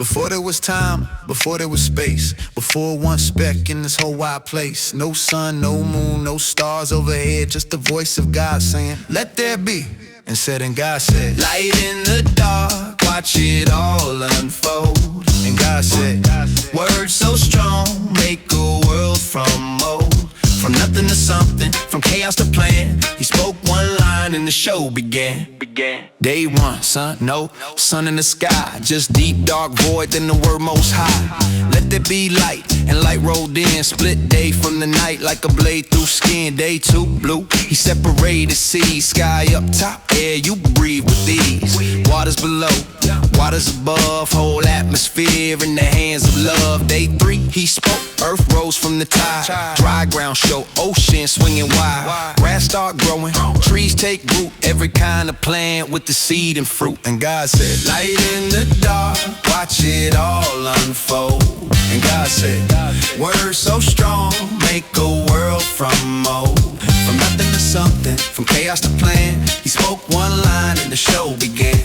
Before there was time, before there was space, before one speck in this whole wide place. No sun, no moon, no stars overhead, just the voice of God saying, let there be. And said, and God said, light in the dark, watch it all unfold. And God said, words so strong, make a world from mold. From nothing to something, from chaos to plan. He spoke one line and the show began. Day one, sun, no sun in the sky, just deep dark void, then the word most high. Let there be light, and light rolled in. Split day from the night like a blade through skin. Day two, blue, he separated seas. Sky up top, air you breathe with ease. Waters below, waters above, whole atmosphere in the hands of love. Day three, he spoke, earth rose from the tide. Dry ground show, ocean swinging wide. Grass start growing, trees take root. Every kind of plant with the seed and fruit. And God said, light in the dark, watch it all unfold. And God said, words so strong, make a world from mold. From nothing to something, from chaos to plan. He spoke one line and the show began.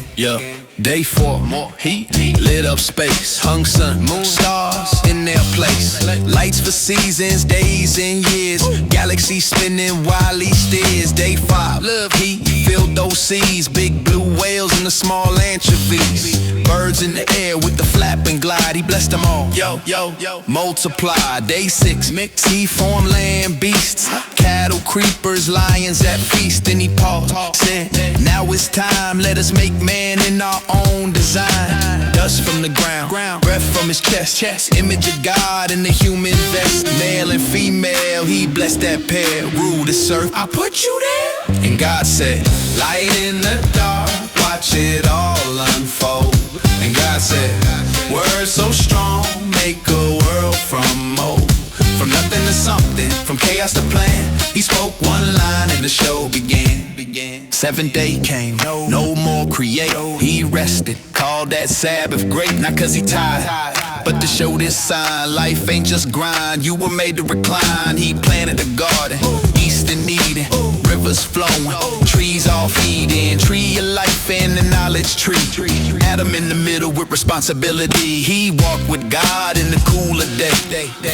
Day four, more heat, lit up space. Hung sun, moon, stars in their place. Lights for seasons, days and years. Galaxies spinning while he steers. Day five, love heat, filled those seas. Big blue whales and the small anchovies. Birds in the air with the flap and glide. He blessed them all, multiply. Day six, mix, he formed land beasts. Cattle, creepers, lions at feast. Then he paused, said, now it's time, let us make man in our own design. Dust from the ground, breath from his chest. Image of God in the human vest. Male and female, he blessed that pair. Rule this earth, I put you there. And God said, light in the dark, watch it all unfold. And God said, words so strong, make a world from mold. From nothing to something, from chaos to plan. He spoke one line and the show began. Seventh day came, no more create. He rested, called that Sabbath great. Not cause he tired, but to show this sign. Life ain't just grind, you were made to recline. He planted a garden, east and Eden. Rivers flowing, trees all feeding. Tree of life and the knowledge tree. Adam in the middle with responsibility. He walked with God in the cool of day.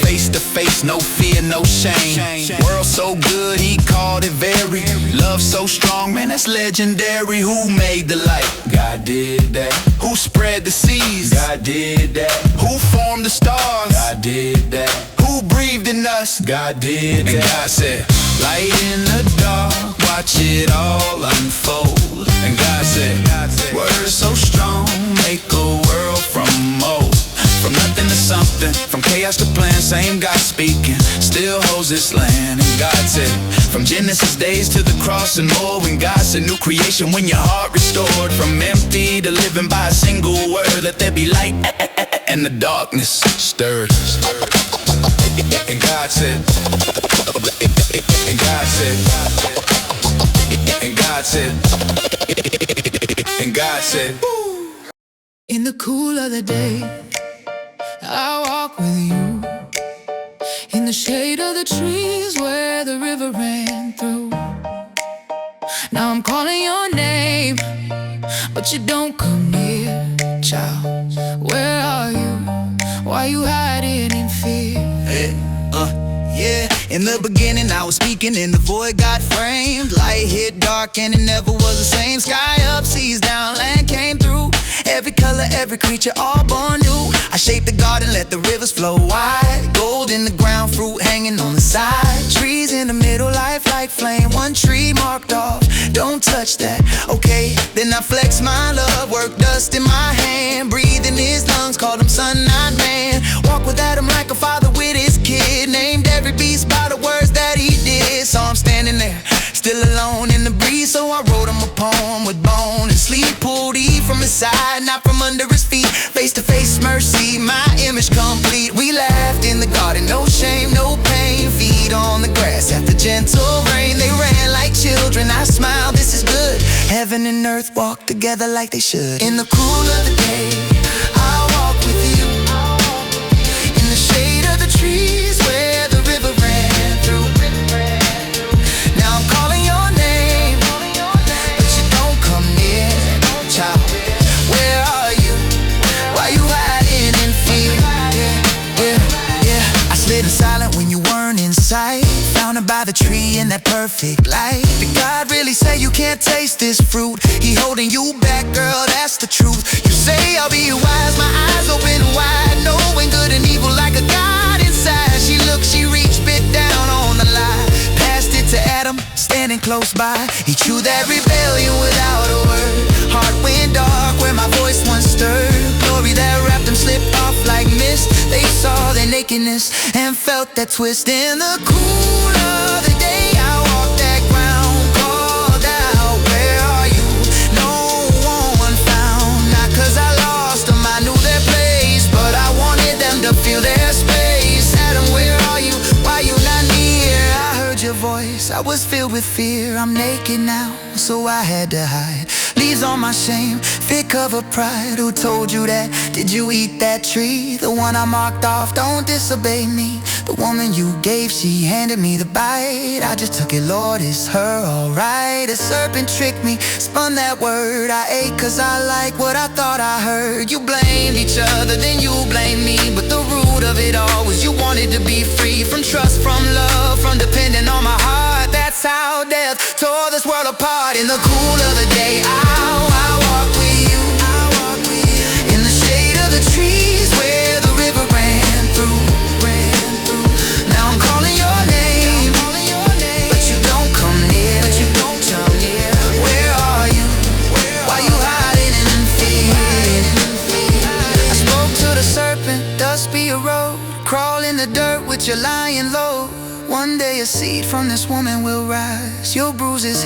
Face to face, no fear, no shame. World so good, he called it very. Love so strong, man, that's legendary. Who made the light? God did that. Who spread the seas? God did that. Who formed the stars? God did that. Who breathed in us? God did that. And God said, light in the dark, watch it all unfold. And God said, words so strong, make a world from mold. From nothing to something, from chaos to plan. Same God speaking, still holds this land. And God said, from Genesis days to the cross and more. When God said new creation, when your heart restored. From empty to living by a single word. Let there be light, and the darkness stirred. And God said, and God said, and God said, and God said, in the cool of the day, I walk with you. In the shade of the trees where the river ran through. Now I'm calling your name, but you don't come near, child. Where are you? Why you hiding in fear? In the beginning I was speaking and the void got framed. Light hit dark and it never was the same. Sky up, seas down, land came through. Every color, every creature, all born new. I shaped the garden, let the rivers flow wide. Gold in the ground, fruit hanging on the side. Trees in the middle, life like flame. One tree marked off, don't touch that. Okay, then I flex my love, work dust in my hand. Breathe in his lungs, called him son, not man. Walk with Adam like a father with his kid. Named every beast by the words that he did. So I'm standing there, still alone in the breeze. So I wrote him a poem with bone and sleep. Pulled Eve from his side, not from under his feet. Face to face mercy, my image complete. We laughed in the garden, no shame, no pain. Feet on the grass after gentle rain. They ran like children, I smiled, this is good. Heaven and earth walk together like they should. In the cool of the day, I'll walk with you. In the shade of the trees where the river ran through. Now I'm calling your name, but you don't come near, child. Where are you? Why you hiding? say you can't taste this fruit. He holding you back, girl, that's the truth. You say I'll be wise, my eyes open wide, knowing good and evil like a God inside. She looked, she reached, bit down on the lie, passed it to Adam, standing close by. He chewed that rebellion without a word. Heart went dark where my voice once stirred. Glory that wrapped them slipped off like mist. They saw their nakedness and felt that twist. In the cool of the day, I walked that ground, called out, where are you? No one found. Not cause I lost them, I knew their place, but I wanted them to feel their space. Adam, where are you? Why you not near? I heard your voice, I was filled with fear. I'm naked now, so I had to hide. Leaves on my shame, fear cover pride. Who told you that? Did you eat that tree? The one I marked off, don't disobey me. The woman you gave, she handed me the bite. I just took it, Lord, is her alright? A serpent tricked me, spun that word. I ate cause I like what I thought I heard. You blamed each other, then you blamed me, but the root of it all was you wanted to be free from trust, from love, from depending on my heart. That's how death tore this world apart. In the cool of the day, I walk with you, in the shade of the trees where the river ran through. Now I'm calling your name, but you don't come near. Where are you? Why you hiding in fear? I spoke to the serpent, dust be a road. Crawl in the dirt with your lying low. One day a seed from this woman will rise. Your bruises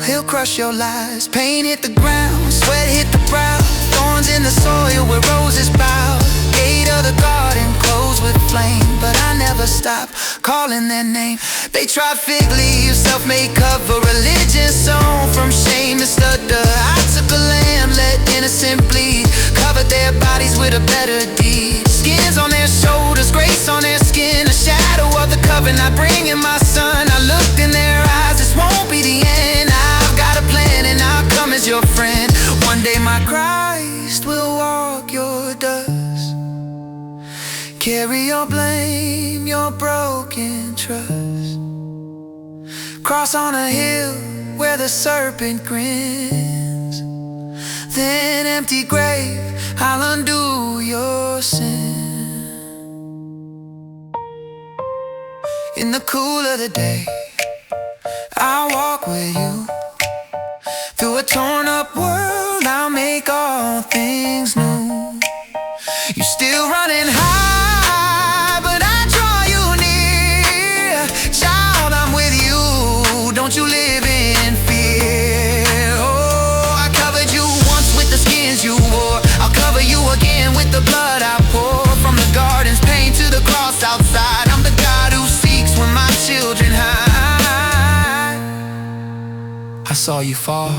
he'll crush your lies. Pain hit the ground, sweat hit the brow. Thorns in the soil where roses bow. Gate of the garden closed with flame, but I never stop calling their name. They tried fig leaves, self-made cover, religion sown from shame to stutter. I took a lamb, let innocent bleed, covered their bodies with a better deed. Skins on their shoulders, grace on their skin, a shadow of the covenant I bring in my son. I looked in their eyes, this won't be the end. I've got a plan and I'll come as your friend. One day my Christ will walk your dust, carry your blame, your broken trust. Cross on a hill where the serpent grins, then empty grave, I'll undo your sin. In the cool of the day, I'll walk with you. Through a torn up world, I'll make all things new. You're still running high, but I draw you near. Child, I'm with you, don't you live in fear. Oh, I covered you once with the skins you wore. I'll cover you again with the blood I pour. From the garden's pain to the cross outside, I'm the God who seeks when my children hide. I saw you fall,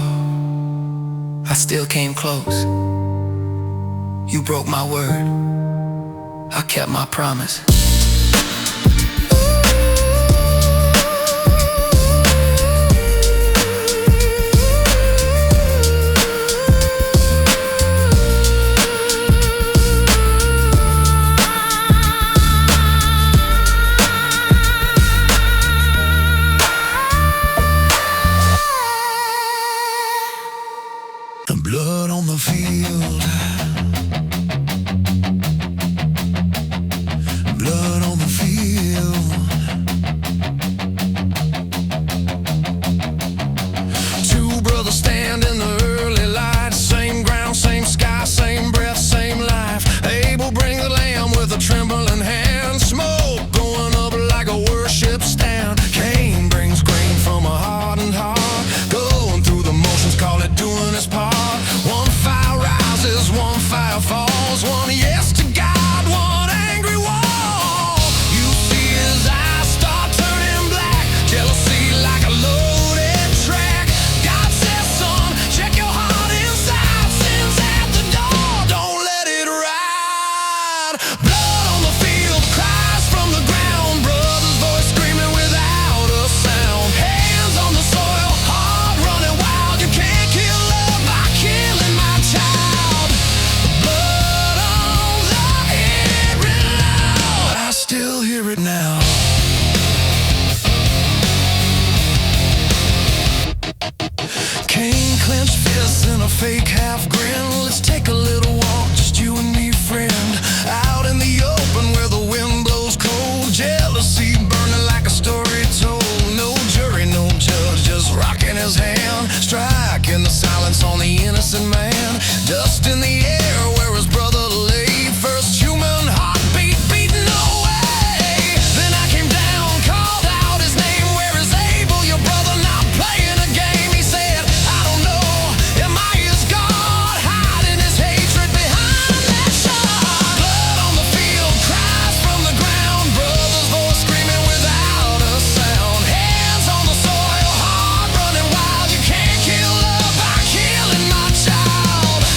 I still came close. You broke my word, I kept my promise. Blood on the field, blood on the field. Two brothers stand in the early light, same ground, same sky, same breath, same life. Abel brings the lamb with a trembling hand, smoke going up like a worship stand. Cain brings grain from a hardened heart, going through the motions, call it doing his part. One fire rises, one fire falls, one yes to God, one angry wall. You see his eyes start turning black, jealousy like a loaded track. God says, son, check clenched fists and a fake half grin. Let's take a little walk, just you and me, friend. Out in the open where the wind blows cold. Jealousy burning like a story told. No jury, no judge, just rocking his hand. Striking the silence on the innocent man. Dust in the air where his brother lay. First human heartbeat beating away. Then I came down, called out his name. Where is Abel, your brother, not playing a game? He said, I don't know, am I his God? Hiding his hatred behind that shot. Blood on the field, cries from the ground. Brother's voice screaming without a sound. Hands on the soil, heart running wild. You can't kill love by killing my child.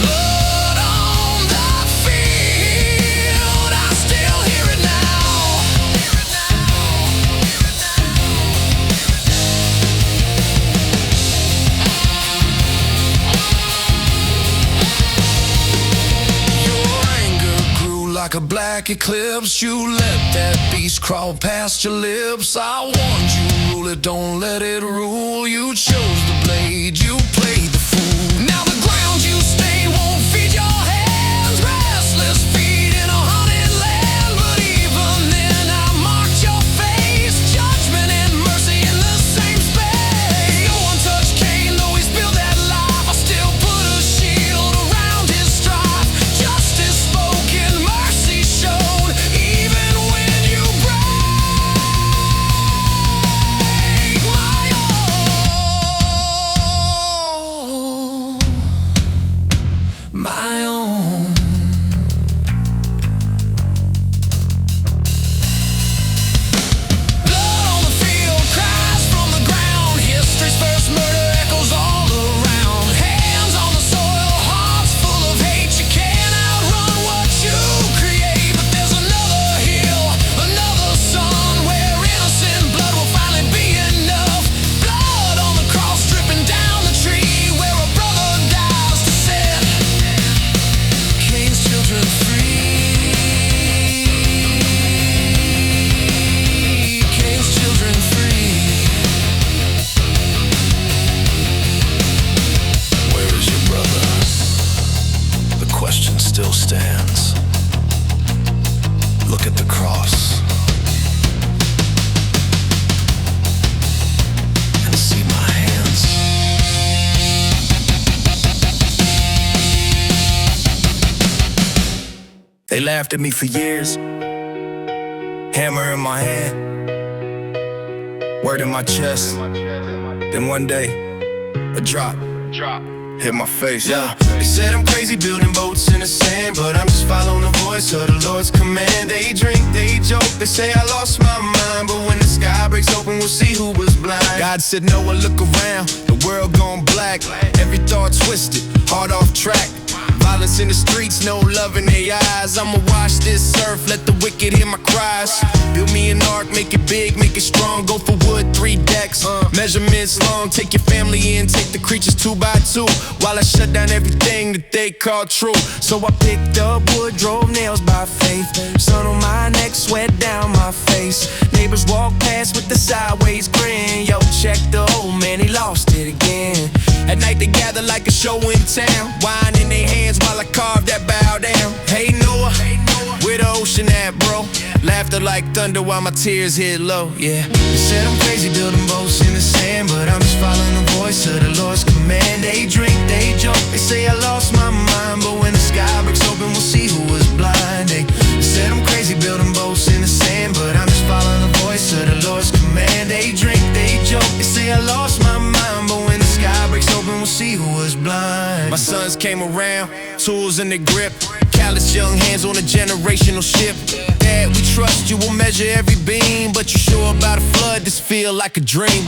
Blood on the field, I still hear it now. Your anger grew like a black eclipse. You let that beast crawl past your lips. I warned you, rule it, don't let it rule. You chose the blade, you played the fool. Now the ground you stain won't feed your hands. Restless feet in a haunted land. But even then I marked your face. Judgment and mercy in the same space. No one touched Cain, though he spilled that life. I still put a shield around his strife. Justice spoken, mercy shown. Even when you break my own, my own. Blood on the field, cries from the ground. History's first murder echoes all around. Hands on the soil, hearts full of hate. You can't outrun what you create. But there's another hill, another sun, where innocent blood will finally be enough. Blood on the cross dripping down the tree, where a brother dies to set Cain's children free. Cain's children free. Where is your brother? The question still stands. Look at the cross and see my hands. They laughed at me for years. Hammer in my hand, word in my chest. Then one day, a drop hit my face. Yeah, they said I'm crazy building boats in the sand, but I'm just following the voice of the Lord's command. They drink, they joke, they say I lost my mind, but when the sky breaks open, we'll see who was blind. God said, Noah, look around, the world gone black. Every thought twisted, heart off track. Violence in the streets, no love in their eyes. I'ma wash this earth, let the wicked hear my cries. Build me an ark, make it big, make it strong. Go for wood, 3 decks, measurements long. Take your family in, take the creatures 2 by 2, while I shut down everything that they call true. So I picked up wood, drove nails by faith. Sun on my neck, sweat down my face. Neighbors walk past with the sideways grin. Yo, check the old man, he lost it again. At night they gather like a show in town, wine in their hands while I carve that bow down. Hey Noah, where the ocean at, bro? Laughter like thunder while my tears hit low, yeah. They said I'm crazy building boats in the sand, but I'm just following the voice of the Lord's command. They drink, they joke, they say I lost my mind, but when the sky breaks open, we'll see who was blind. They said I'm crazy building boats in the sand, but I'm just following the voice of the Lord's command. They drink, they joke, they say I lost my mind, but when the sky breaks open, we'll see who was blind. My sons came around, tools in their grip, callous young hands on a generational ship. Dad, we trust you, we'll measure every beam, but you sure about a flood, this feel like a dream.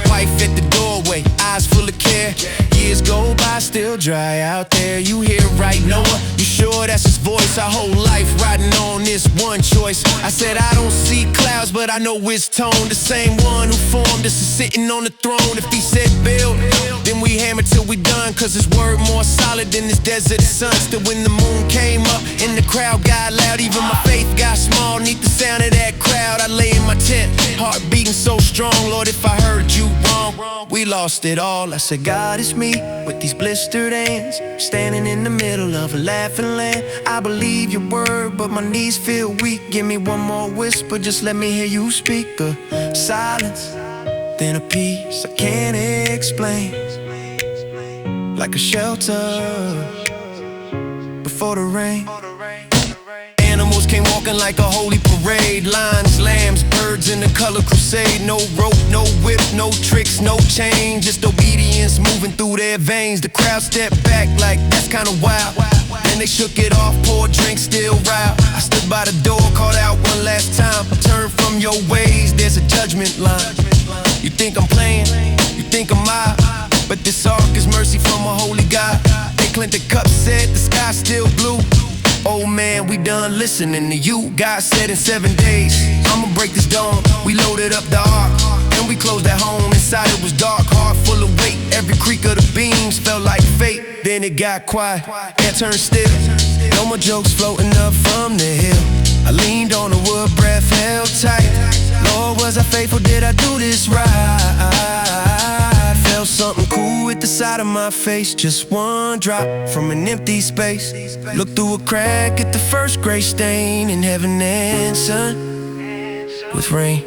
Wife at the doorway, eyes full of care. Years go by, still dry out there. You hear right, Noah? You sure that's his voice? Our whole life riding on this one choice. I said I don't see clouds, but I know his tone. The same one who formed us is sitting on the throne. If he said build, then we hammer till we done, cause his word more solid than this desert sun. Still when the moon came up and the crowd got loud, even my faith got small. Neath the sound of that crowd, I lay in my tent, Heart beating so strong, Lord, if I heard you wrong. We lost it all. I said, God, it's me with these blistered hands, standing in the middle of a laughing land. I believe your word, but my knees feel weak. Give me one more whisper, just let me hear you speak. Silence, then a peace I can't explain, like a shelter before the rain. Animals came walking like a holy parade. Lions, lambs, birds in the color crusade. No rope, no whip, no tricks, no chain, just obedience moving through their veins. The crowd stepped back like, that's kinda wild. Then they shook it off, poured drinks, still riled. I stood by the door, called out one last time. Turn from your ways, there's a judgment line. You think I'm playing, you think I'm out, but this ark is mercy from a holy God. They cleansed the cup, said the sky's still blue. Oh man, we done listening to you. God said in 7 days, I'ma break this dome. We loaded up the ark, and we closed at home. Inside it was dark, heart full of weight. Every creak of the beams felt like fate. Then it got quiet, air turned still. No more jokes floating up from the hill. I leaned on the wood, breath held tight. Lord, was I faithful? Did I do this right? Felt something cool at the side of my face. Just one drop from an empty space. Looked through a crack at the first gray stain, and heaven answered with rain.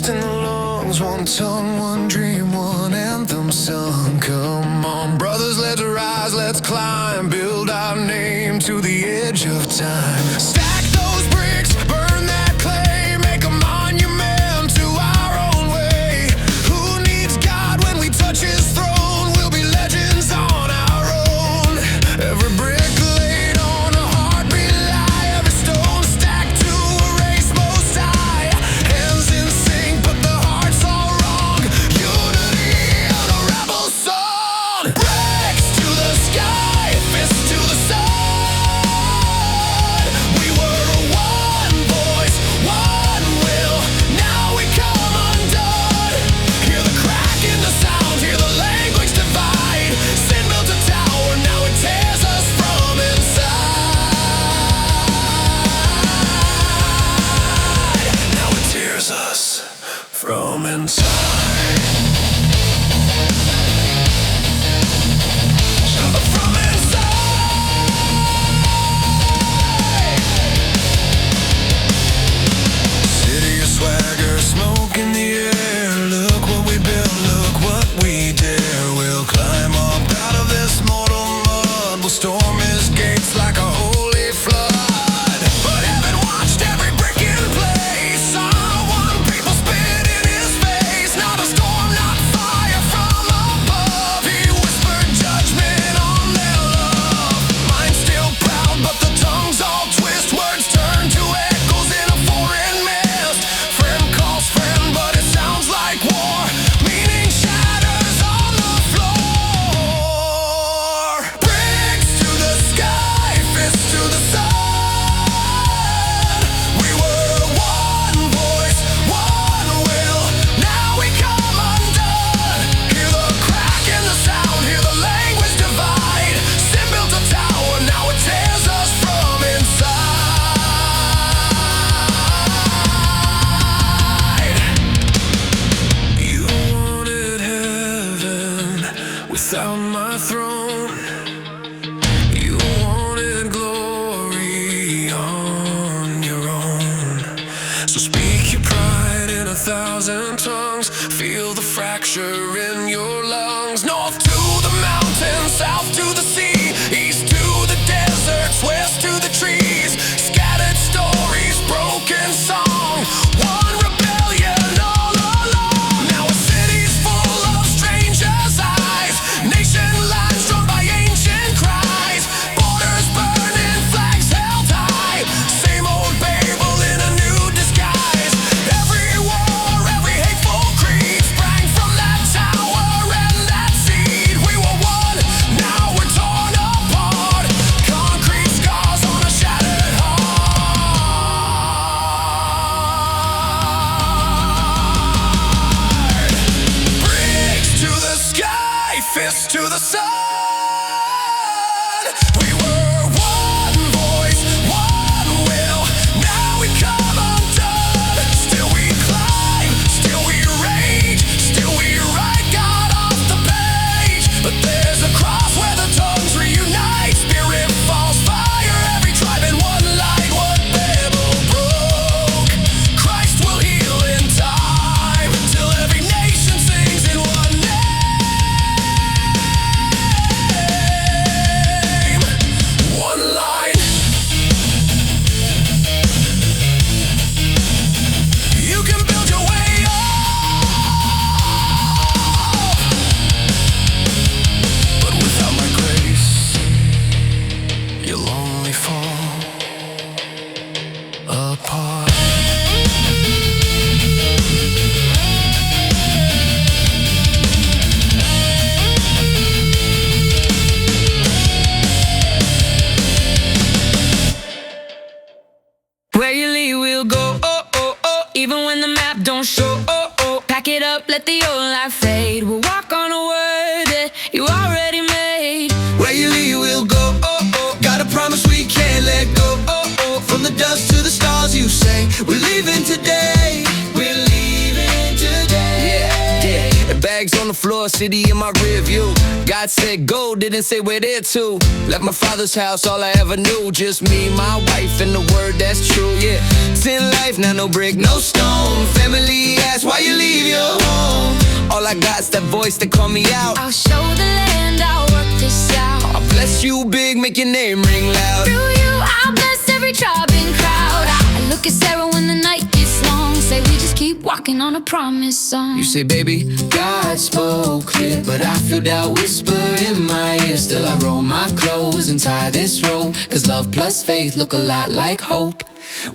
In the lungs, one tongue, one dream, one anthem sung. Come on, brothers, let's rise, let's climb, build our name to the edge of time. Stack those bricks, burn that clay, make a monument to our own way. Who needs God when we touch his throne? We'll be legends on our own. Every brick laid on a heartbeat lie, every stone stacked to erase most high. Hands in sync, but the heart's all wrong. Unity on a rebel song. Bricks to the sky, fists to the sun. We were a one voice, one will. Now we come undone. Hear the crack in the sound, hear the language divide. Sin built a tower, now it tears us from inside. Now it tears us from inside. From inside. City of swagger, smoke in the air. Look what we built, look what we dare. We'll climb up out of this mortal mud. We'll storm his gates like a holy flood. But heaven watched every brick in place. Someone people spit in his face. Not a storm, not fire from above. He whispered judgment on their love. Mind's still proud, but the tongues all twist. Words turn to echoes in a foreign mist. Friend calls friend, but it sounds like war. Meaning shatters on the floor. Bricks to the sky, fists to the sun. We were one voice, one will. Now we come undone. Hear the crack in the sound, hear the language divide. Sin built a tower, now it tears us from inside. You wanted heaven without my throne. You wanted glory on your own. So speak your pride in 1,000 tongues. Feel the fracture in your lungs. North to the mountains, south to the sea, east to the deserts, west to the trees. Scattered stories, broken song. One rebellion all along. Now a city's full of strangers' eyes. Nation lines darkness to the sun. We were one voice, one will. Now we come undone. Still we climb, still we rage, still we write God off the page. But there's a cross where the tongues reunite. Spirit falls, fire, every tribe in one light. What Babel broke, Christ will heal in time. Till every nation sings in one name, one line. You can build your way up, but without my grace, you'll only fall apart. Where you lead, we'll go, oh, oh, oh. Even when the map don't show, oh, oh. Pack it up, let the old life fade. We'll walk on a word that you already made. Where you lead, we'll go, oh, oh. Got a promise we can't let go, oh, oh. From the dust to the stars, you say, we're leaving today. We're leaving today. Yeah. Bags on the floor, city in my rear view. God said go, didn't say where there to. Left my father's house, all I ever knew. Just me, my wife, and the word that's true, yeah. Sin life, now no brick, no stone. Family asks why you leave your home. All I got's that voice that call me out. I'll show the land, I'll work this out. I'll bless you big, make your name ring loud. Through you, I'll bless every tribe and crowd. I look at Sarah when the night gets long. Say we just keep walking on a promise song. You say, baby, God spoke clear, but I feel that whisper in my ear. Still I roll my clothes and tie this rope, 'cause love plus faith look a lot like hope.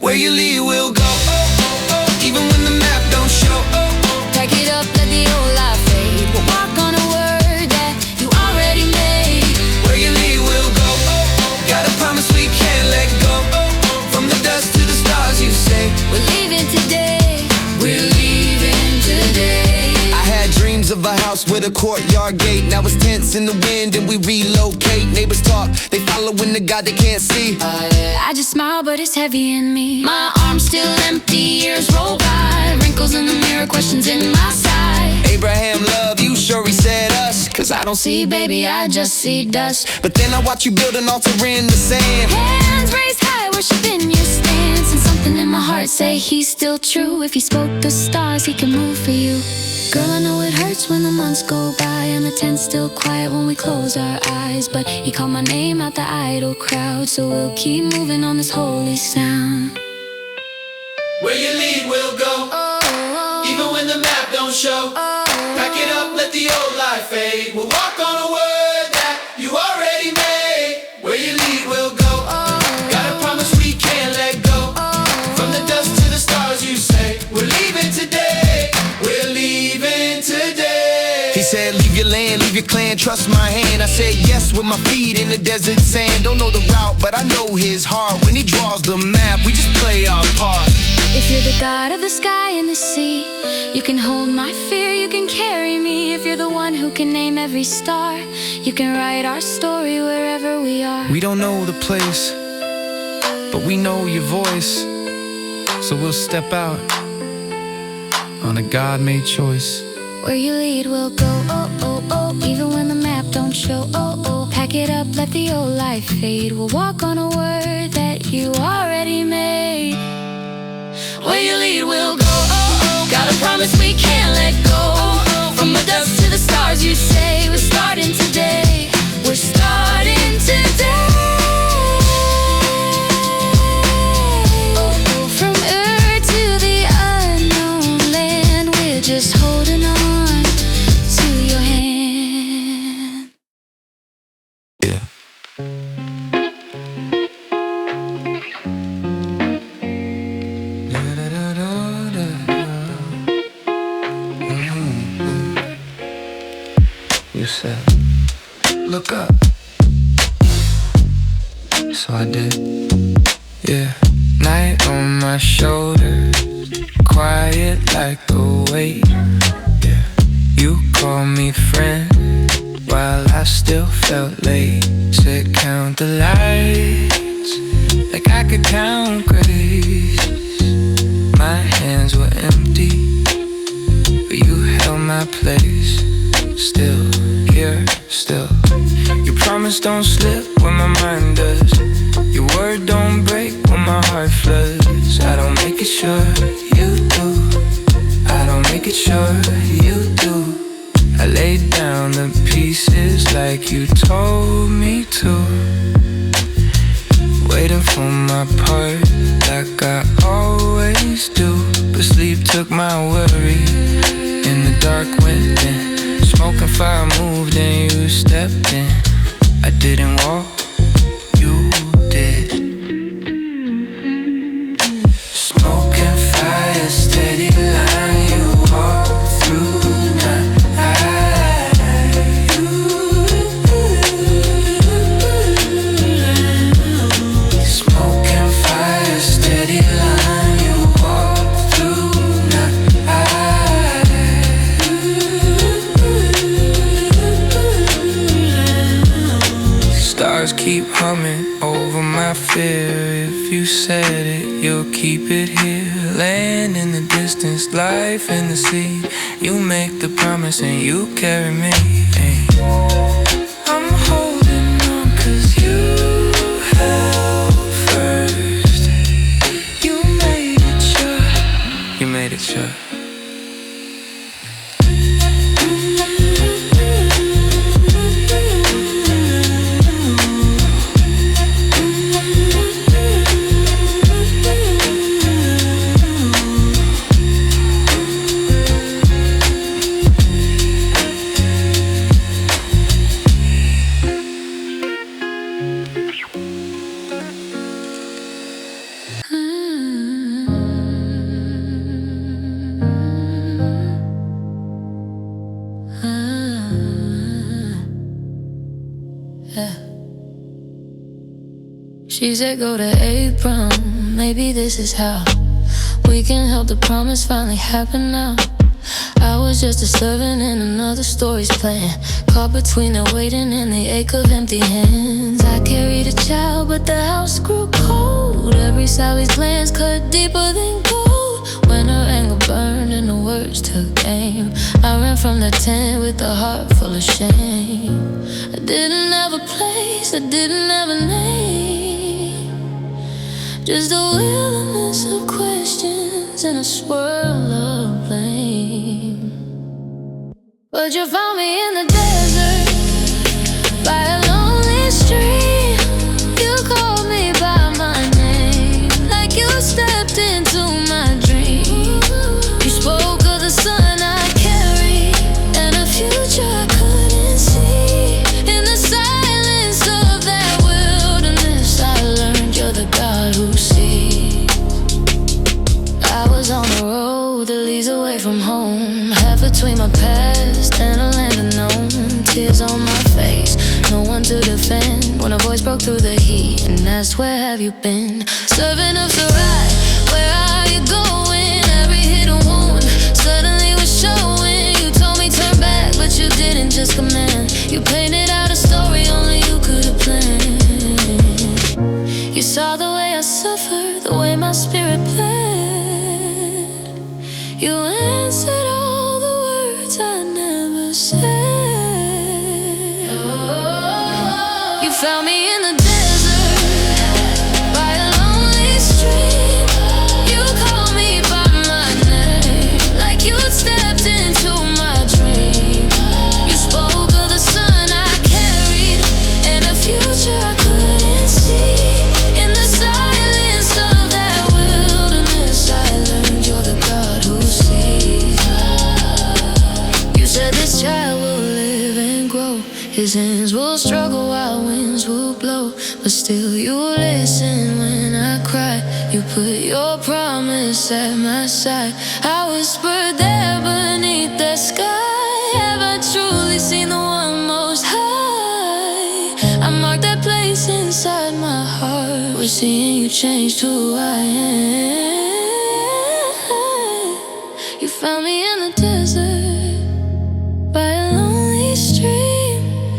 Where you lead, we'll go, oh, oh, oh. Even when the map don't show, oh, oh. Pack it up, let the old life fade. We'll walk on a word that you already made. Where you lead, we'll go, oh, oh. Got a promise we can't let go, oh, oh. From the dust to the stars, you say, We're leaving today. we're leaving today. I had dreams of a house with a courtyard gate. Now it's tents in the wind and we relocate. Neighbors talk, they following the God they can't see. I just smile, but it's heavy in me. My arms still empty, years roll by. Wrinkles in the mirror, questions in my side. Abraham, love you, sure he said us, 'cause I don't see, Baby, I just see dust. but then I watch you build an altar in the sand. Hands raised high, worshiping your stance. And something in my heart say he's still true. If he spoke the stars, he can move for you. Girl, I know it hurts when the months go by and the tent's still quiet when we close our eyes. But he called my name out the idle crowd, so we'll keep moving on this holy sound. Where you lead, we'll go, even when the map don't show. Pack it up, let the old life fade. We'll walk on a word that you already made. Where you lead, we'll go. Got a promise we can't let go. From the dust to the stars, you say, we're leaving today. We're leaving today. He said, leave your land, leave your clan, trust my hand. I said yes with my feet in the desert sand. Don't know the route, but I know his heart. When he draws the map, we just play our part. If you're the God of the sky and the sea, you can hold my fear, you can carry me. If you're the one who can name every star, you can write our story wherever we are. We don't know the place, but we know your voice. So we'll step out on a God-made choice. Where you lead, we'll go, oh, oh, oh. Even when the map don't show, oh, oh. Pack it up, let the old life fade. We'll walk on a word that you already made. Where you lead, we'll go, oh, oh. Got a promise we can't let go, oh, oh. From the dust to the stars, you say, we're starting today. We're starting today. Oh, oh. From earth to the unknown land, we're just holding on to your hand. Yeah. You said, look up. So I did. Yeah. Night on my shoulders, quiet like a weight. Yeah. You call me friend, while I still felt late. Said count the lights like I could count grace. My hands were empty, but you held my place. Still here, still. You promise don't slip when my mind does. Your word don't break when my heart floods. I don't make it sure you do. I don't make it sure you do. I laid down the pieces like you told me to, waiting for my part like I always do. But sleep took my worry, in the dark went in. Smoking fire moved and you stepped in. I didn't walk, you did. Smoking fire, steady line, you walked through the night. Smoking fire, steady line, you walked through the night. Stars keep humming over my fear. If you said it, you'll keep it here. Land in the distance, life in the sea. You make the promise and you carry me. I'm holding on 'cause you held first. You made it sure. You made it sure. She said go to Abram, maybe this is how we can help the promise finally happen now. I was just a servant in another story's plan, caught between the waiting and the ache of empty hands. I carried a child but the house grew cold. Every Sally's glance cut deeper than gold. When her anger burned and the words took aim, I ran from the tent with a heart full of shame. I didn't have a place, I didn't have a name, just a wilderness of questions and a swirl of blame. But you found me in the desert, by a lonely stream. You called me by my name, like you stepped into my dream. You spoke of the sun I carried, and a future I couldn't see. In the silence of that wilderness, I learned you're the God who sees. I was on the road that leads away from home, half between my past and a land unknown. Tears on my face, no one to defend, when a voice broke through the heat and asked, where have you been? Servant of Torah, where are you going? Every hidden wound suddenly was showing. You told me turn back, but you didn't just command. You painted out a story only you could have planned. You saw the way I suffered, the way my spirit bled. You answered all the words I never said. You found me in the desert, by a lonely stream. You called me by my name, like you'd stepped into my dream. You spoke of the sun I carried, and a future I couldn't see. In the silence of that wilderness, I learned you're the God who sees. You said this child will live and grow, his hands will struggle while winds will blow. But still you listen when I cry. You put your promise at my side. I whispered there beneath the sky, have I truly seen the one most high? I marked that place inside my heart, where seeing you changed who I am. You found me in the desert, by a lonely stream.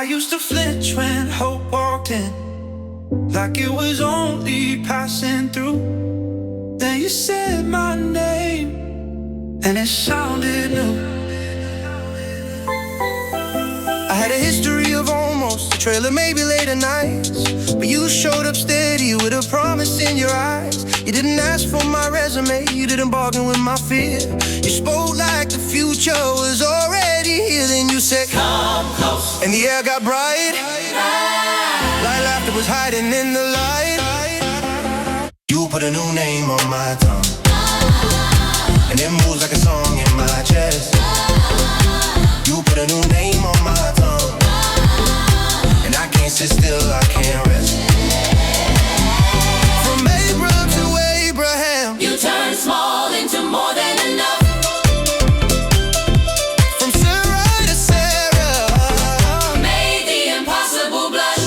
I used to flinch when hope walked in, like it was only passing through. Then you said my name, and it sounded new. I had a history of almost, a trail of maybe later nights, but you showed up steady with a promise in your eyes. You didn't ask for my resume, you didn't bargain with my fear. You spoke like the future was already here. Then you said, come close, and the air got bright, like laughter was hiding in the light. You put a new name on my tongue, and it moves like a song in my chest. You put a new name on my tongue, and I can't sit still, I can't rest. From Abram to Abraham, You turn small into more than enough. from Sarah to Sarah, Made the impossible blush.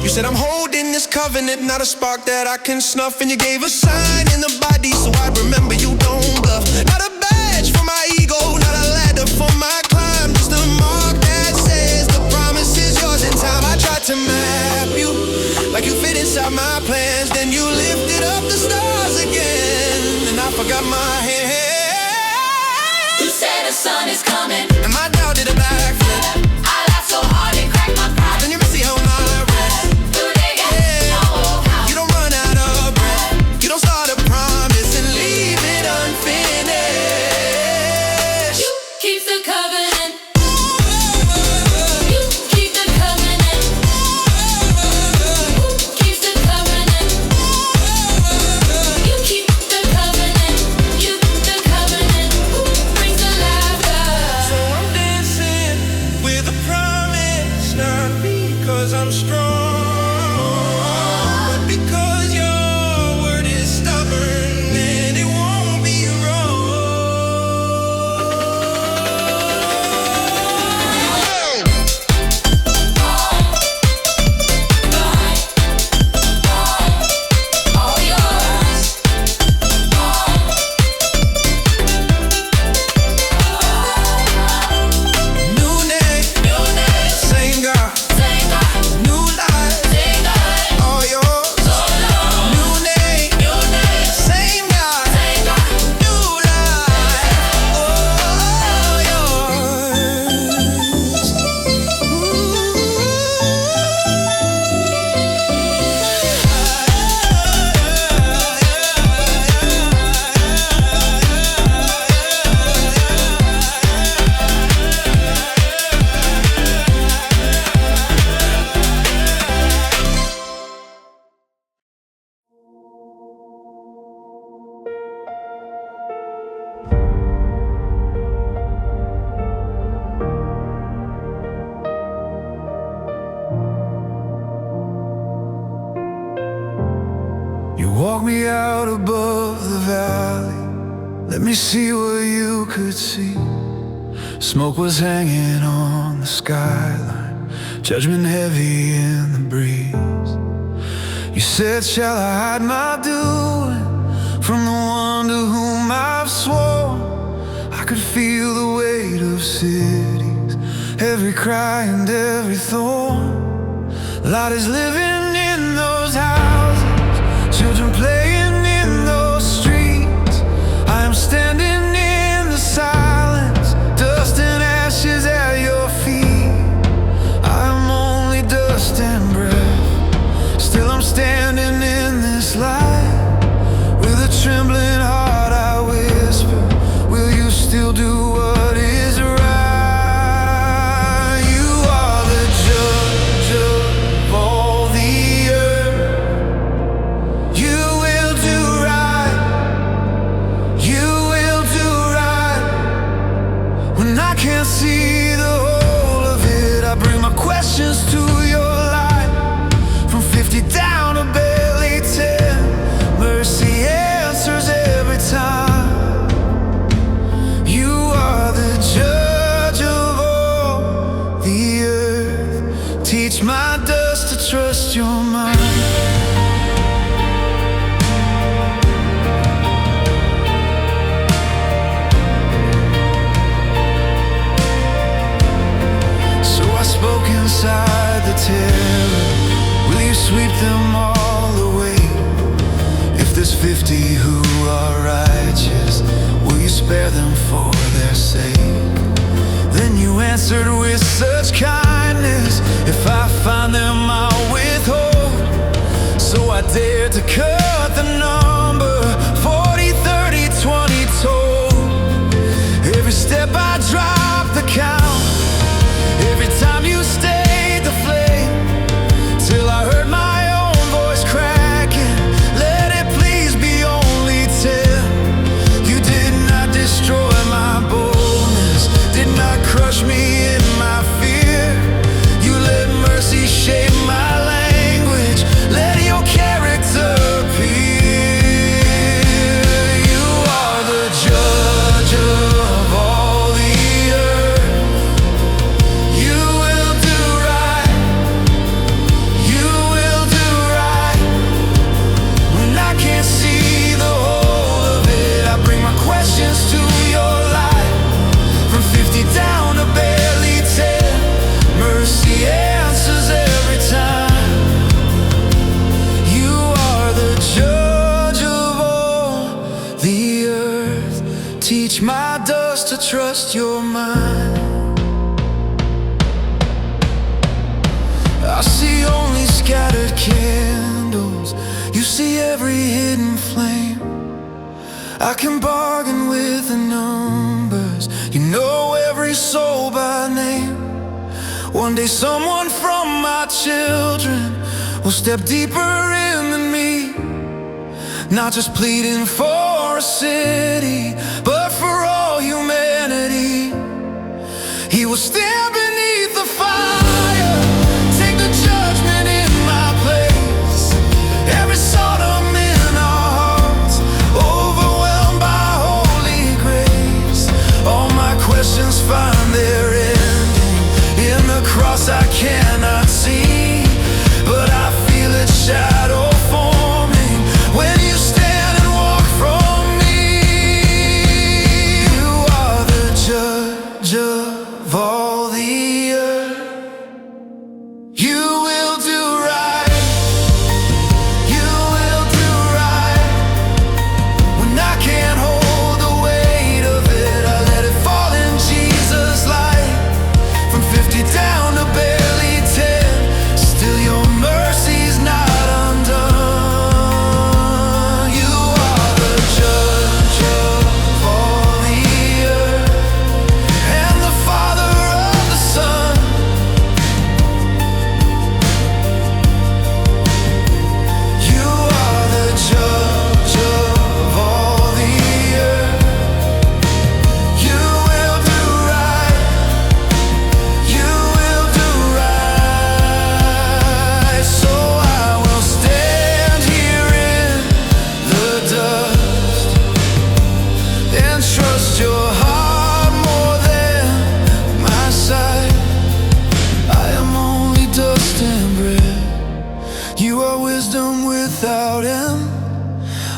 you said I'm holding this covenant, not a spark that I can snuff. And you gave a sign in the body so I'd remember you don't bluff. Not a badge for my ego, not a ladder for my climb, just a mark that says the promise is yours in time. I tried to map you like you fit inside my plans, then you lifted up the stars again, and I forgot my hand. You said the sun is coming. And my doubt did a backflip, I laughed so hard and cracked my pride. then you missy held my breath. Through the gap, no how. You don't run out of breath, you don't start a promise and leave it unfinished. You keep the covenant. You keep the covenant. Who keeps the covenant? You keep the covenant. You the covenant. Who brings the laughter? So I'm dancing with a promise, not because I'm strong, but because your word is stubborn and it won't be wrong. All yours. New name, same God, Same God. new life, Same God. all yours. New name, same God, Same God. new life, all yours. You walk me out above the valley, let me see what you could see. Smoke was hanging on the skyline, judgment heavy in the breeze. You said, shall I hide my doing from the one to whom I've sworn? I could feel the weight of cities, every cry and every thorn. Light is living in those houses, children playing in those streets. I am standing in the silence, dust and ashes at your feet. I am only dust and breath, still I'm standing in this light. With a trembling heart I whisper, will you still do what is right? You are the judge of all the earth. You will do right. You will do right. When I can't see the whole of it, I bring my questions to your light. From 50 down to barely 10, mercy answers every time. You are the judge of all the earth. Teach my dust to trust your mind. take them all away? If there's 50 who are righteous, will you spare them for their sake? Then you answered with such kindness, if I find them I'll withhold. So I dared to cut the number, 40, 30, 20 told. Every step I dropped the count, every time you stayed the flame, till I heard my own voice cracking, let it please be only 10. You did not destroy my boldness, did not crush me in my fear. You let mercy shape my language, let your character appear. You are the judge of all the earth. You will do right, you will do right. When I can't see the whole of it, I bring my questions to your light. From 50 down to barely 10, mercy answers every time. You are the judge of all the earth. Teach my dust to trust your mind. I see only scattered candles, you see every hidden flame. I can bargain with the numbers, you know every soul by name. One day someone from my children will step deeper in than me, not just pleading for a city, but for all humanity. He will stand beneath the fire, take the judgment in my place. Every Sodom in our hearts, overwhelmed by holy grace. All my questions find their ending in the cross I cannot see, but I feel its shadow forming when you stand and walk from me. You are the judge of all the earth. You will do right, you will do right. When I can't hold the weight of it, I let it fall in Jesus' light. From 50 down to barely 10, still your mercy's not undone. You are the judge of all the earth, and the Father of the Son. You are the judge of all the earth. You will do right, you will do right. So I will stand here in the dust and trust your heart more than my sight. I am only dust and bread, you are wisdom without end.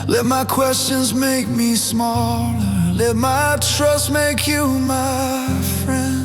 Let my questions make me smaller, let my trust make you my friend.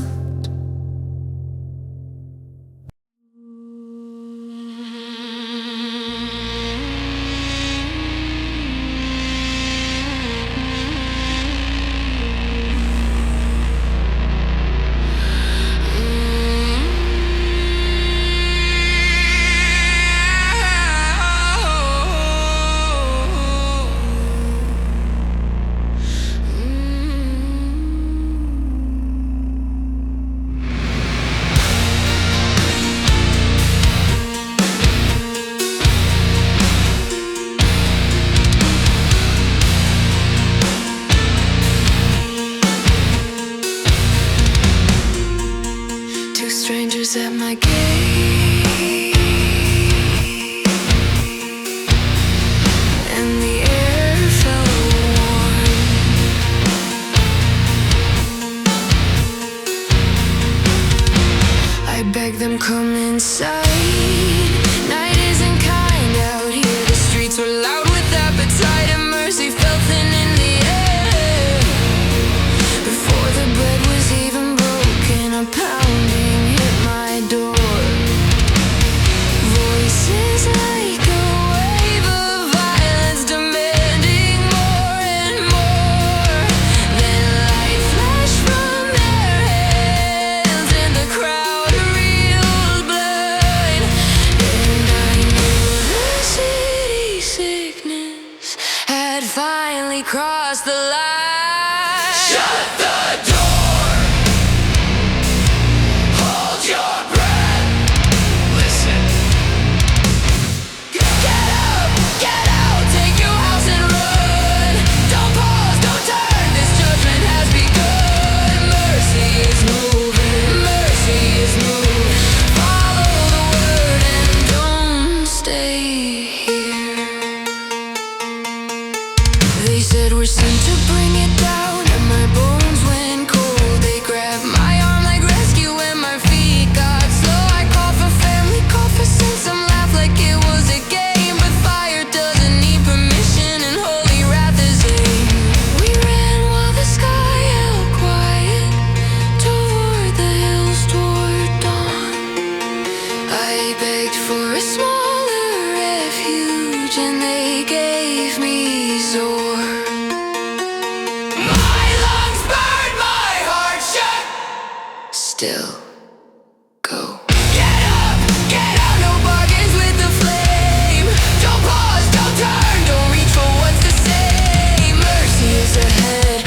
Two strangers at my gate, and the air felt warm. I begged them, come inside. Night isn't kind out here. The streets were loud with appetite, and mercy felt thin in the air. Before the bread was even broken, a pounding hit my door. Voices I finally crossed the line. Shut the door. Hold your breath. Listen. Get up, get out, take your house and run. Don't pause, don't turn, this judgment has begun. Mercy is moving, mercy is moving. Follow the word and don't stay here. They said we're sent to bring it down, and my bones went cold. They grabbed my arm like rescue when my feet got slow. I called for family, called for sin, some laugh like it was a game. But fire doesn't need permission, and holy wrath is aim. We ran while the sky held quiet, toward the hills, toward dawn. I begged for a smaller refuge, and they gave me Zor. My lungs burn, my heart shut. Still go. Get up, get out, no bargains with the flame. Don't pause, don't turn, don't reach for what's the same. Mercy is ahead,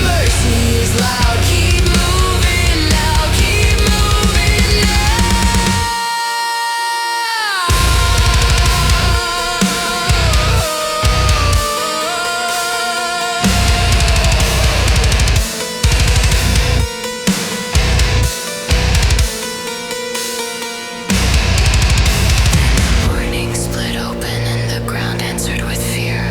mercy is loud. Keep moving now, keep moving now. Morning split open and the ground answered with fear.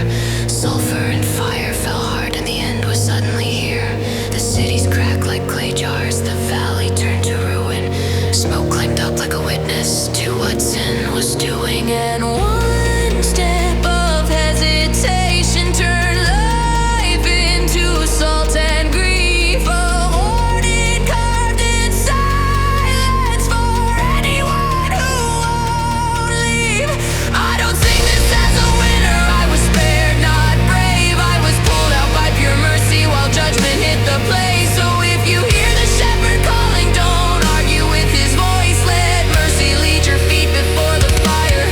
Sulfur and fire fell hard and the end was suddenly here. The cities cracked like clay jars, the valley turned to ruin. Smoke climbed up like a witness to what sin was doing. And one step of hesitation turned life into salt and grief. A warning carved in silence for anyone who won't leave. I don't sing this as a winner. I was spared, not brave. I was pulled out by pure mercy while judgment hit the place. So if you hear the shepherd calling, don't argue with his voice. Let mercy lead your feet before the fire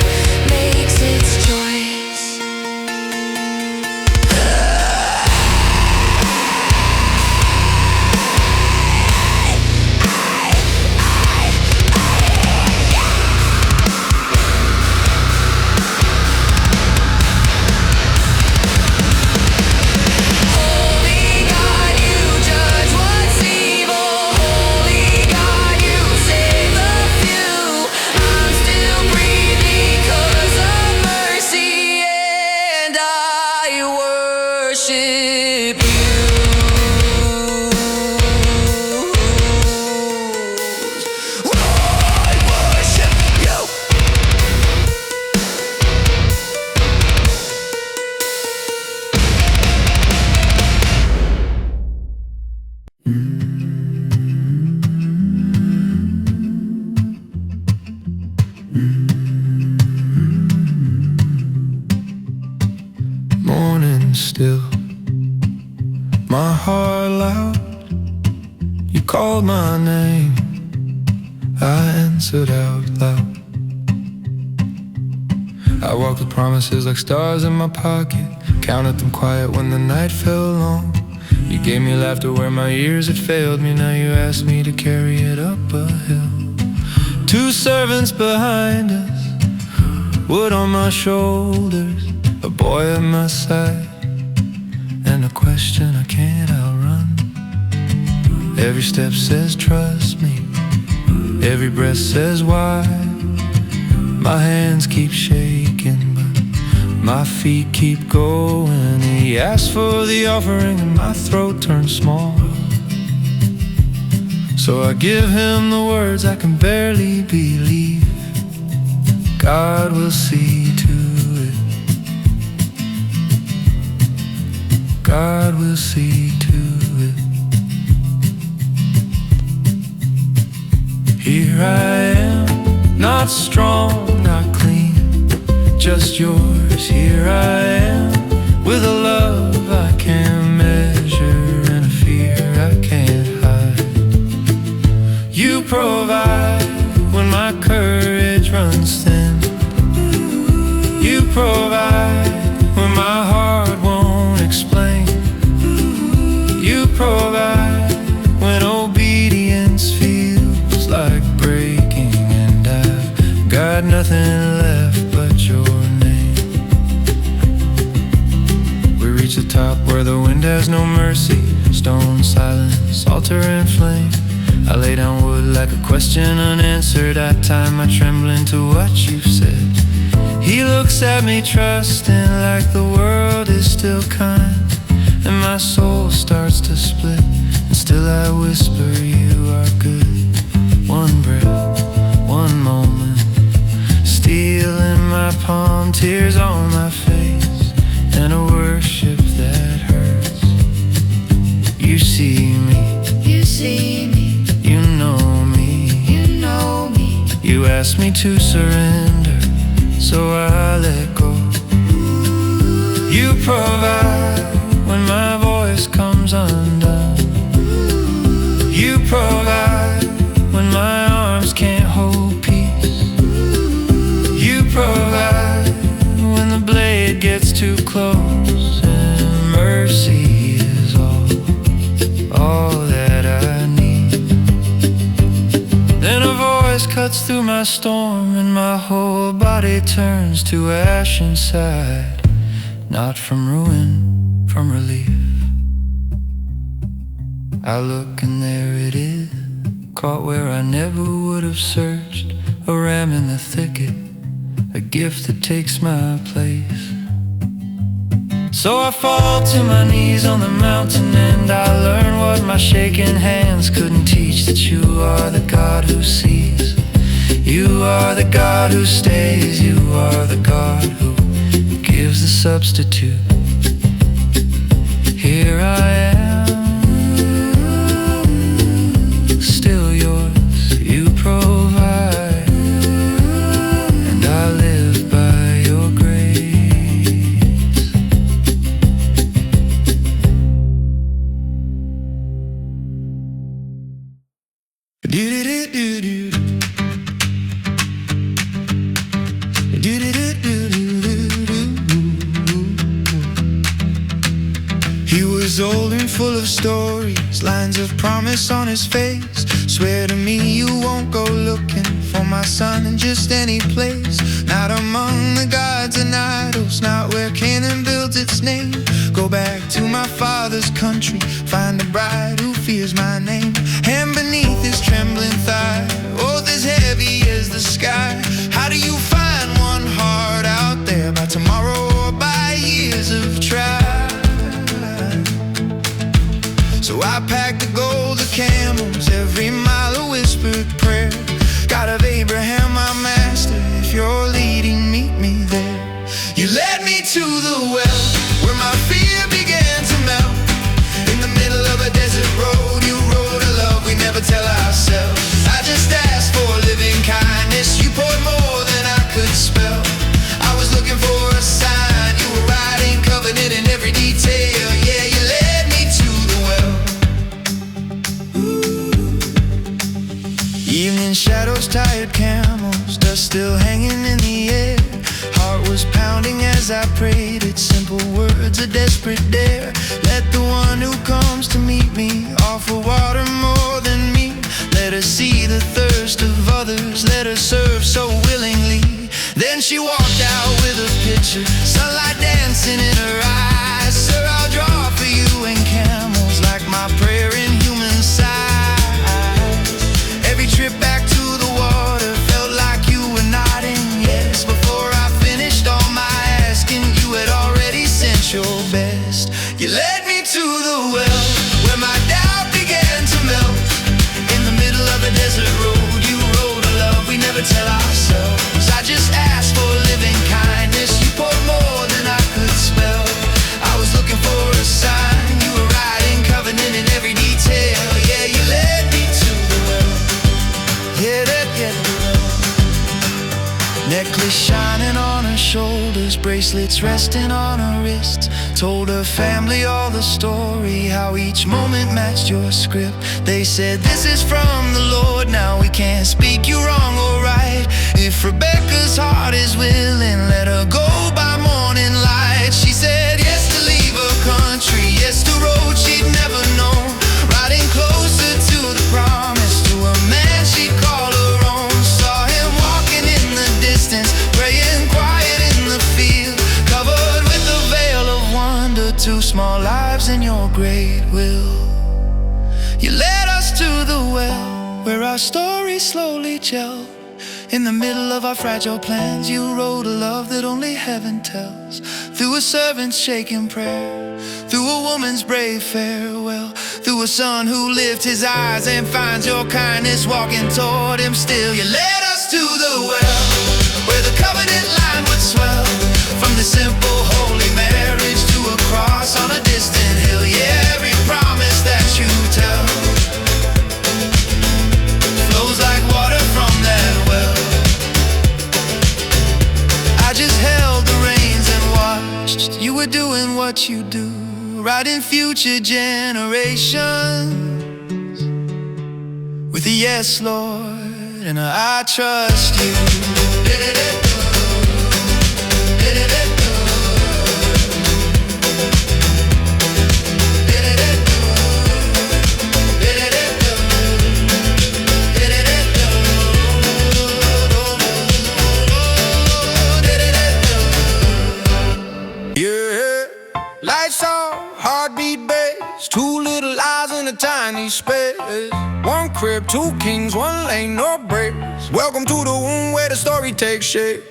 makes its choice. Holy God, you judge what's evil. Holy God, you save the few. I'm still breathing 'cause of mercy, and I worship you. I worship you. Morning still, my heart loud. You called my name, I answered out loud. I walked with promises like stars in my pocket, counted them quiet when the night fell long. You gave me laughter where my ears had failed me. Now you asked me to carry it up a hill. Two servants behind us, wood on my shoulders, a boy at my side, and a question I can't outrun. Every step says trust me, every breath says why. My hands keep shaking, but my feet keep going. He asked for the offering and my throat turns small. So I give him the words I can barely believe. God will see to it. God will see to it. Here I am, not strong, not clean, just yours. Here I am, with a love I can't measure and a fear I can't hide. You provide when my courage runs thin. You provide when my heart won't explain. in flame. I lay down wood like a question unanswered. I tie my trembling to what you've said. He looks at me trusting like the world is still kind, and my soul starts to split, and still I whisper you are good. One breath, one moment, steel in my palm, tears on my face, and a worship that hurts. You see me, You see me, you know me, you know me. you asked me to surrender, so I let go. You provide when my voice comes undone. You provide when my arms can't hold peace. You provide when the blade gets too close, and mercy is all that I need. Then a voice cuts through my storm, and my whole body turns to ash inside. Not from ruin, from relief. I look and there it is, caught where I never would have searched. A ram in the thicket, a gift that takes my place. So I fall to my knees on the mountain, and I learn what my shaking hands couldn't teach, that you are the God who sees. You are the God who stays. You are the God who gives the substitute. Here I am, still yours. You provide, and I live by your grace. Do-do-do-do-do. He was old and full of stories, lines of promise on his face. Swear to me you won't go looking for my son in just any place. Not among the gods and idols, not where Canaan builds its name. Go back to my father's country, find a bride who fears my name. And beneath his trembling thigh, oath as heavy as the sky. How do you find one heart out there by tomorrow or by years of trial? So I packed the gold of camels, every mile a whispered prayer. God of Abraham, my master, if you're leading, meet me there. You led me to the well, where my fear began to melt. In the middle of a desert road, you wrote a love we never tell ourselves. I just asked for living kindness, you poured more than I could spell. I was looking for a sign, you were writing covenant in every detail. Yeah, you led me to the well. Evening shadows, tired camels, dust still hanging in the air. Heart was pounding as I prayed, it's simple words, a desperate dare. Let the one who comes to meet me offer water more than me. Let her see the thirst of others, let her serve so willingly. Then she walked out with a pitcher, sunlight dancing in her eyes. Sir, I'll draw for you and camels, like my prayer in human size. Every trip back to the water felt like you were nodding yes. Before I finished all my asking, you had already sent your best. You led me to the well, where my doubt began to melt. In the middle of a desert road, you wrote a love we never tell ourselves. I just asked for living kindness, you poured more than I could spell. I was looking for a sign, you were writing covenant in every detail. Yeah, you led me to the well. Yeah, that get the well. Necklace shining on her shoulders, bracelets resting on her wrists. Told her family all the story, how each moment matched your script. They said this is from the Lord, now we can't speak you wrong or right. If Rebecca's heart is willing, let her go by morning light. She said yes to leave her country, yes to roads she'd never known. Riding closer to the promise, to a man she'd call her own. Saw him walking in the distance, praying quiet in the field, covered with a veil of wonder. Two small lives in your great will. You led us where our stories slowly gel. In the middle of our fragile plans, you wrote a love that only heaven tells. Through a servant's shaken prayer, through a woman's brave farewell, through a son who lifts his eyes and finds your kindness walking toward him still. You led us to the well, where the covenant line would swell. From the simple holy marriage to a cross on a distant hill. Yeah, every promise that you tell flows like water from that well. I just held the reins and watched. You were doing what you do, right in future generations. With a yes, Lord, and I trust you. Lights off, heartbeat bass, two little eyes in a tiny space. One crib, two kings, one lane, no breaks. Welcome to the womb where the story takes shape.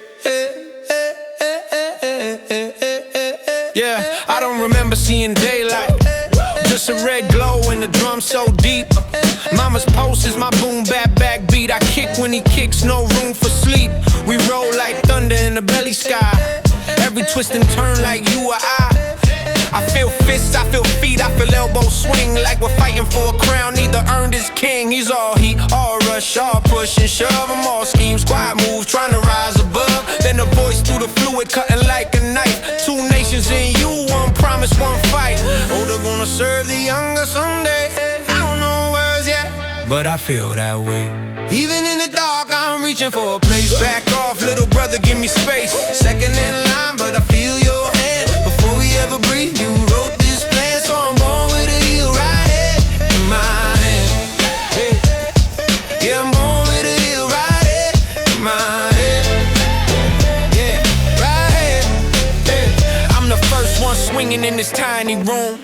Yeah, I don't remember seeing daylight, just a red glow and the drum so deep. Mama's post is my boom bap backbeat. I kick when he kicks, no room for sleep. We roll like thunder in the belly sky, every twist and turn like you or I feel fists, I feel feet, I feel elbows swing like we're fighting for a crown. Neither earned his king. He's all heat, all rush, all push and shove. I'm all schemes, quiet moves, trying to rise above. Then the voice through the fluid, cutting like a knife. Two nations in you, one promise, one fight. Older gonna serve the younger someday. I don't know words yet, but I feel that way. Even in the dark, I'm reaching for a place. Back off, little brother, give me space. Second in line, but I feel your hand. Before we ever breathe, you wrote this plan, so I'm born with a heel right here in my hand. Hey. Yeah, I'm born with a heel right here in my hand. Yeah, right here. Yeah. I'm the first one swinging in this tiny room.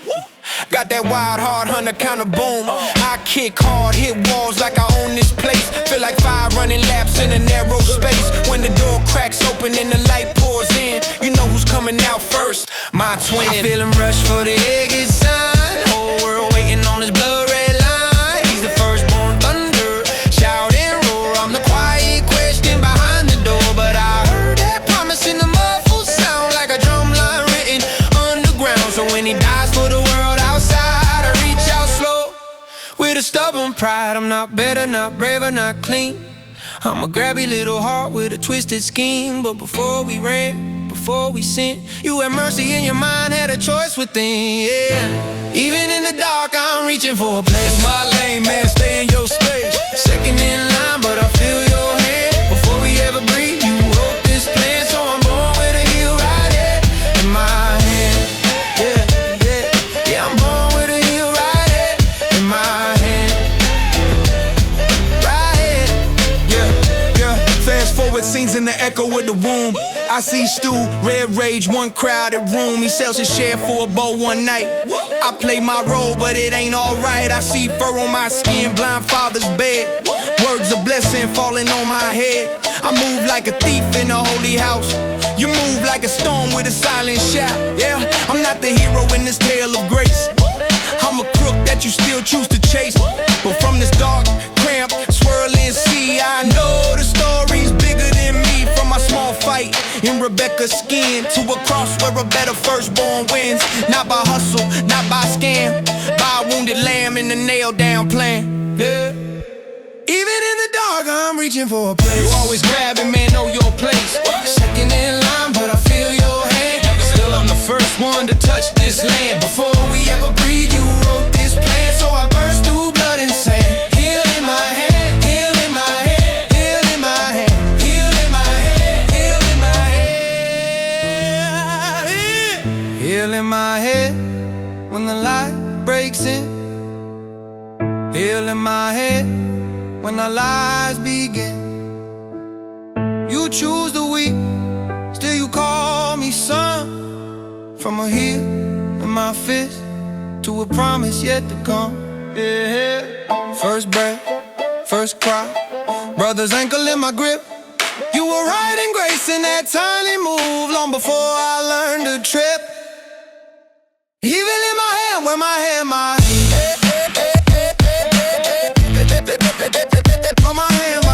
Got that wild, hard hunter kind of boom. I kick hard, hit walls like I own this place. Feel like fire running laps in a narrow space. When the door cracks open and the light pours in, you know who's coming out first, my twin. I feel him rush for the exit sign. Whole world waiting on this blood red line. He's the firstborn thunder, shout and roar. I'm the quiet question behind the door, but I heard that promise in the muffled sound, like a drum line written underground. So when he dies for the world outside, I reach out slow with a stubborn pride. I'm not better, not braver, not clean. I'm a grabby little heart with a twisted scheme. But before we ran, before we sinned, you had mercy in your mind, had a choice within, yeah. Even in the dark, I'm reaching for a place. My lane, man, stay in your space. Second in line, but I feel your hand. Before we ever breathe, you wrote this plan, so I'm born with a heel right here in my hand. Yeah, yeah, yeah, I'm born with a heel right here in my hand. Right here, yeah, yeah. Fast forward scenes in the echo of the womb. I see Stu, red rage, one crowded room. He sells his share for a bowl one night. I play my role, but it ain't alright. I see fur on my skin, blind father's bed. Words of blessing falling on my head. I move like a thief in a holy house. You move like a storm with a silent shout. Yeah, I'm not the hero in this tale of grace. I'm a crook that you still choose to chase. But from this dark, cramped, swirling sea, I know the story's bigger than me. From my small fight in Rebecca's skin to a cross where a better firstborn wins. Not by hustle, not by scam, by a wounded lamb in the nailed down plan. Yeah. Even in the dark, I'm reaching for a place. You always grabbing, man, know your place. Second in line, but I feel your hand. Still, I'm the first one to touch this land. Before we ever breathe, you wrote this plan, so I burst through blood and sand. Heal in my hand, heal in my hand, heal in my hand, heal in my hand, heal in my hand. Heal in my head when the light breaks in. Heal in my head when our lives begin. You choose the weak, still you call me son. From a heel in my fist to a promise yet to come. Yeah. First breath, first cry. Brother's ankle in my grip. You were right in grace in that tiny move long before I learned to trip. Even in my hand, where my hand, my on my hand, my on my hand, my on my hand, my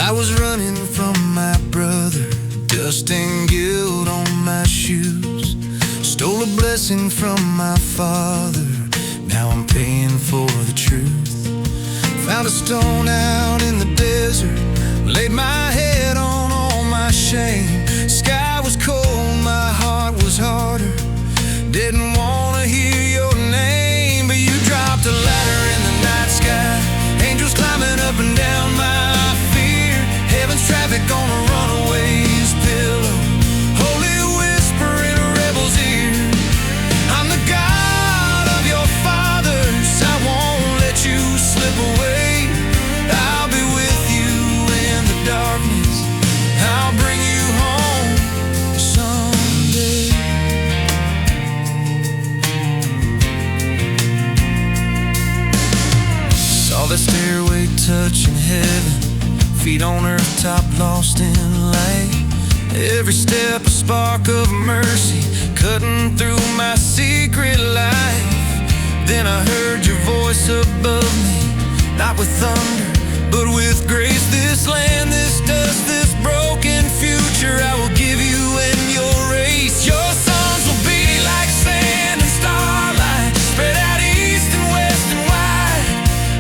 I was running from my brother, dust and guilt on my shoes. Stole a blessing from my father, now I'm paying for the truth. Found a stone out in the desert, laid my head on all my shame. Sky was cold, my heart was harder. Didn't wanna hear your name, but you dropped a ladder in the night sky. Angels climbing up and down my fear. Heaven's traffic on a runaway's pillow. Holy whisper in a rebel's ear. I'm the God of your fathers. I won't let you slip away. I'll be with you in the darkness. I'll bring you home someday. Saw the stairway touching heaven, feet on earth, top lost in light. Every step a spark of mercy, cutting through my secret life. Then I heard your voice above me, not with thunder, but with grace. This land, this dust, this broken future, I will give you in your race. Your sons will be like sand and starlight, spread out east and west and wide.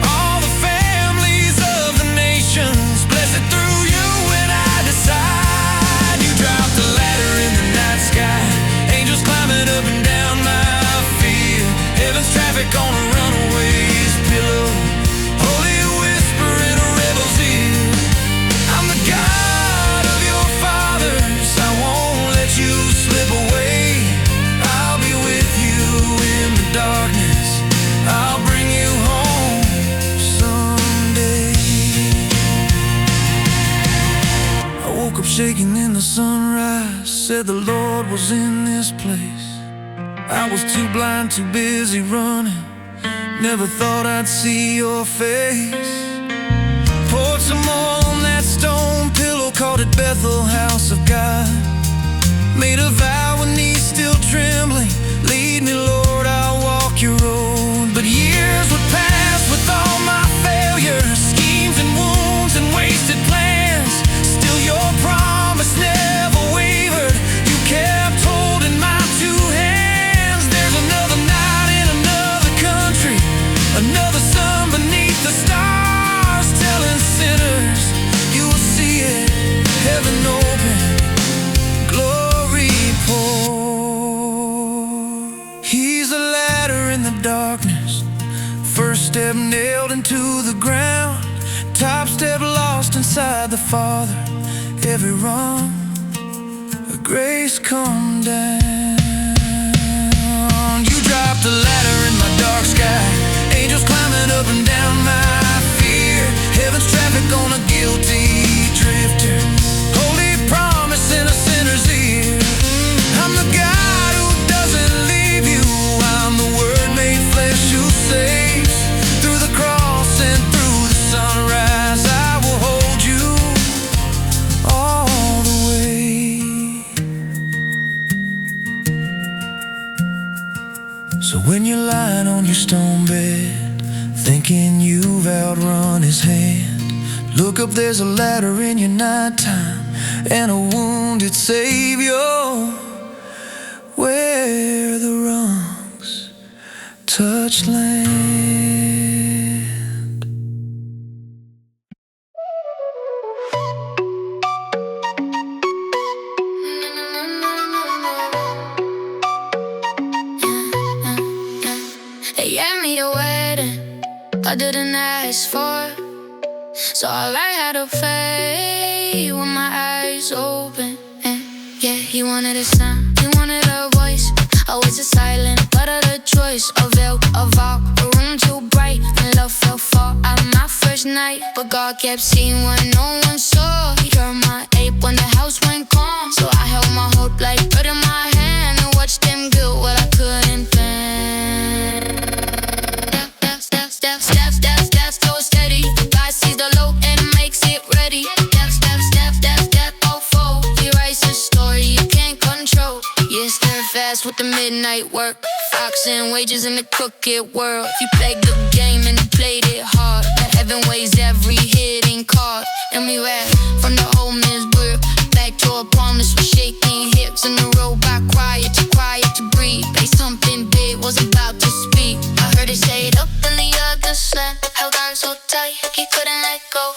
All the families of the nations, blessed through you when I decide. You dropped the ladder in the night sky, angels climbing up and down my feet. Heaven's traffic on a runaway's pillow. Holy whisper in a rebel's ear. I'm the God of your fathers. I won't let you slip away. I'll be with you in the darkness. I'll bring you home someday. I woke up shaking in the sunrise, said the Lord was in this place. I was too blind, too busy running, never thought I'd see your face. Poured some oil on that stone pillow, called it Bethel, house of God. Made a vow with knees still trembling, lead me Lord, I'll walk your road. But years would pass with all my failures, schemes and wounds and wasted plans. Still your promise never wavered, you kept holding my two hands. There's another night in another country, another sun beneath the stars, telling sinners you will see it, heaven open, glory pour. He's a ladder in the darkness, first step nailed into the ground, top step lost inside the Father. Every rung, a grace come down. You dropped a ladder in my dark sky, angels climbing up and down my fear. Heaven's traffic on a guilty drifter. Holy promise in a sinner's ear. I'm the God who doesn't leave you. I'm the Word made flesh who saves. Through the cross and through the sunrise, I will hold you all the way. So when you're lying on your stone bed, thinking you've outrun his hand, look up, there's a ladder in your nighttime, and a wounded Savior, where the rungs touch land. They gave me a wedding I didn't ask for. So I learned how to fade with my eyes open. And yeah, he wanted a sound, he wanted a voice. Always a silent, but other choice. A veil, a vow, a room too bright. And love fell far at my first night. But God kept seeing what no one saw. He heard my ache when the house went calm. So I held my hope like bread in my hand and watched them build what I couldn't plan. Step, so steady. God sees the low and makes it ready. Step, oh, fold. He writes a story you can't control. Yeah, stir fast with the midnight work. Fox and wages in the crooked world. If you played the game and you played it hard, heaven weighs every hidden card. And we rap from the old man's word back to a promise with shaking hips in the robot, quiet to breathe. They something big was about to speak. I heard it say it up in the other slant. Held on so tight, he couldn't let go.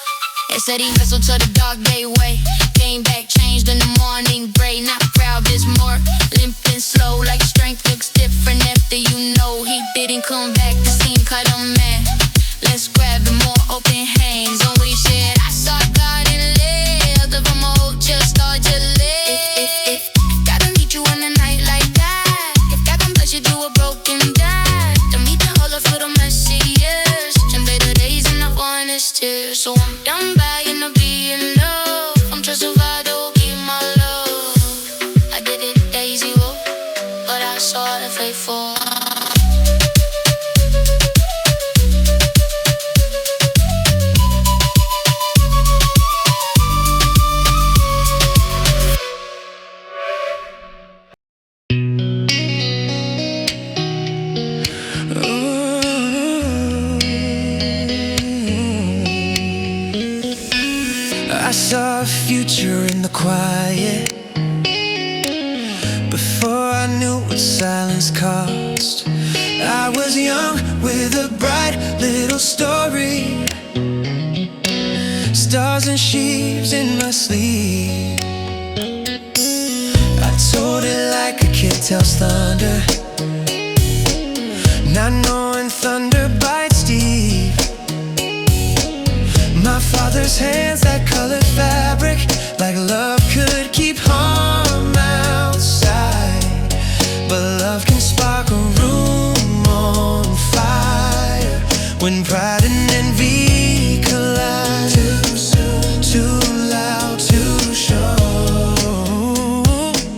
It said he wrestled till the dog gave way. Came back, changed in the morning gray. Not proud, this more limp and slow. Like strength looks different after you know he didn't come back. The scene cut him mad. Let's grab it, more open hands. And we said, I saw God and lived. If I'm old, just start to live. God don't meet you in the night like that. If God can bless you through a broken dad, to meet the whole of the messy years. And the days and the honest tears. So I'm done begging to be in love. I'm just survived to keep my love. I did it day zero, but I saw the faithful. I saw a future in the quiet before I knew what silence cost. I was young with a bright little story, stars and sheaves in my sleep. I told it like a kid tells thunder, not knowing thunder bites deep. My father's hands that colored fabric, like love could keep harm outside. But love can spark a room on fire when pride and envy collide. Too soon, too loud, too sure,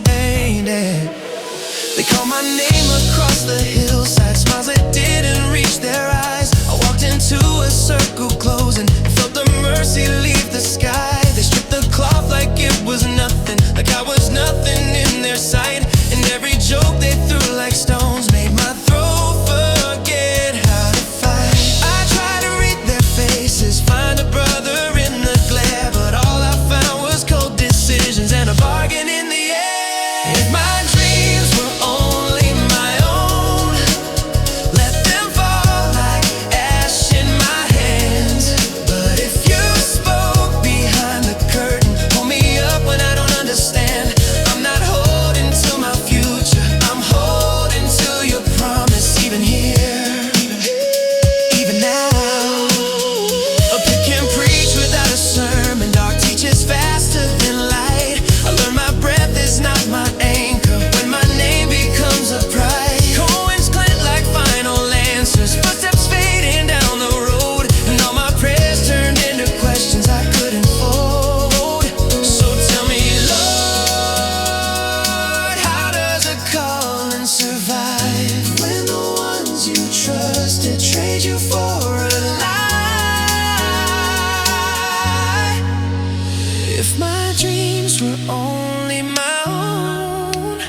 ain't it? They call my name across the hillside, smiles that didn't reach their eyes. I walked into a circle closing, felt the mercy leave the sky. They stripped the cloth like it was nothing, like I was nothing in their sight. And every joke they threw like stones made my throat forget how to fight. I tried to read their faces, find a brother in the glare, but all I found was cold decisions and a bargain in the air. If my dreams were only my own, let them fall like ash in my hands. But if you spoke behind the curtain, hold me up when I don't understand. I'm not holding to my future, I'm holding to your promise. Even here, even now, a pit can preach without a sermon. Dark teaches faster than light. I learned my breath is not my anchor when my name becomes a pride. Coins glint like final answers, footsteps fading down the road, and all my prayers turned into questions I couldn't fold. So tell me, Lord, how does a calling survive when the ones you trusted trade you for a lie? If my dreams were only my own,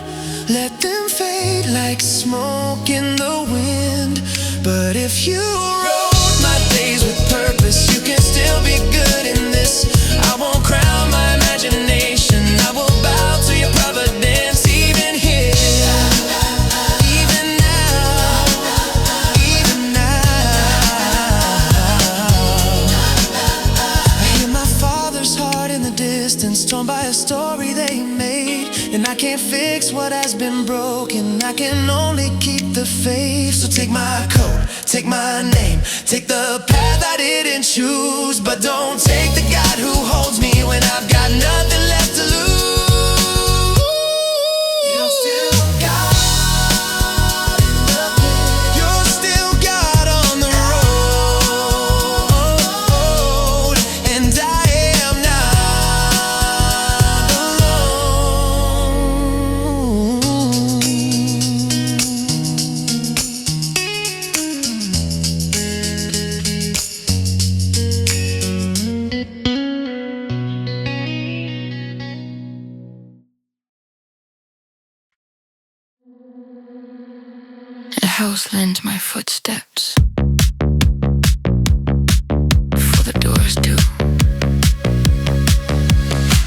let them fade like smoke in the wind. But if you wrote my days with purpose, you can still be good in this. I won't crown my imagination, I will bow to your providence. Even here, even now, even now, I hear my father's heart in the distance, torn by a story they made, and I can't fix what has been broken. I can only keep the faith. So take my coat, take my name, take the path I didn't choose, but don't take the God who holds me when I've got nothing left to lose. You're still God in the pit. You're still God on the road, and I am not alone. The house lends my footsteps for the doors do.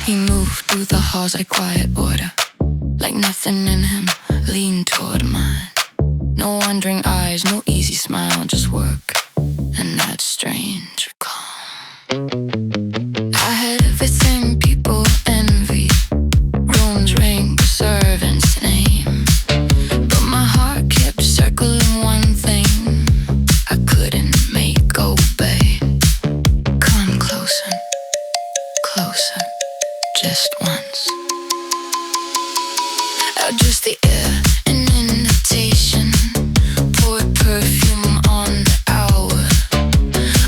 He moved through the halls like quiet order, like nothing in him leaned toward mine. No wandering eyes, no easy smile, just work and that strange calm. I had everything people envy, rooms ring, servant's name, but my heart kept circling one thing I couldn't make obey. Come closer, closer, just once. Out just the air, an invitation, poured perfume on the hour.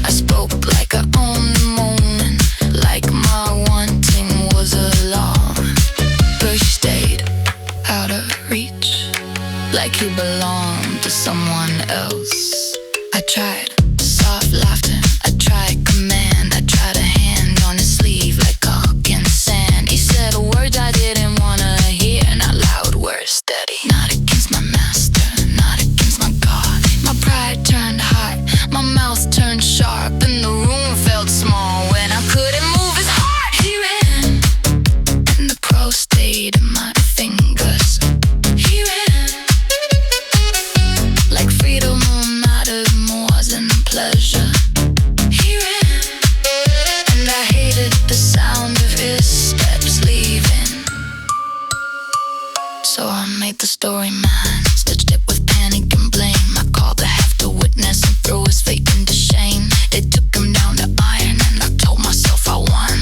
I spoke like I owned the moment, like my wanting was a law. But he stayed out of reach, like he belonged to someone else. I tried soft laughter, I tried command, I tried a hand on his sleeve like a hook in sand. He said words I didn't wanna hear, not loud words, steady. Not against my master, not against my God. My pride turned hot, my mouth turned sharp, and the room felt small when I couldn't move his heart. He ran, and the pro stayed in my fingers. He ran, like freedom mattered more than pleasure. He ran, and I hated the sound of his steps leaving. So I made the story mine, stitched it with panic and blame. I called the half to witness and threw his fate into shame. They took him down to iron, and I told myself I won.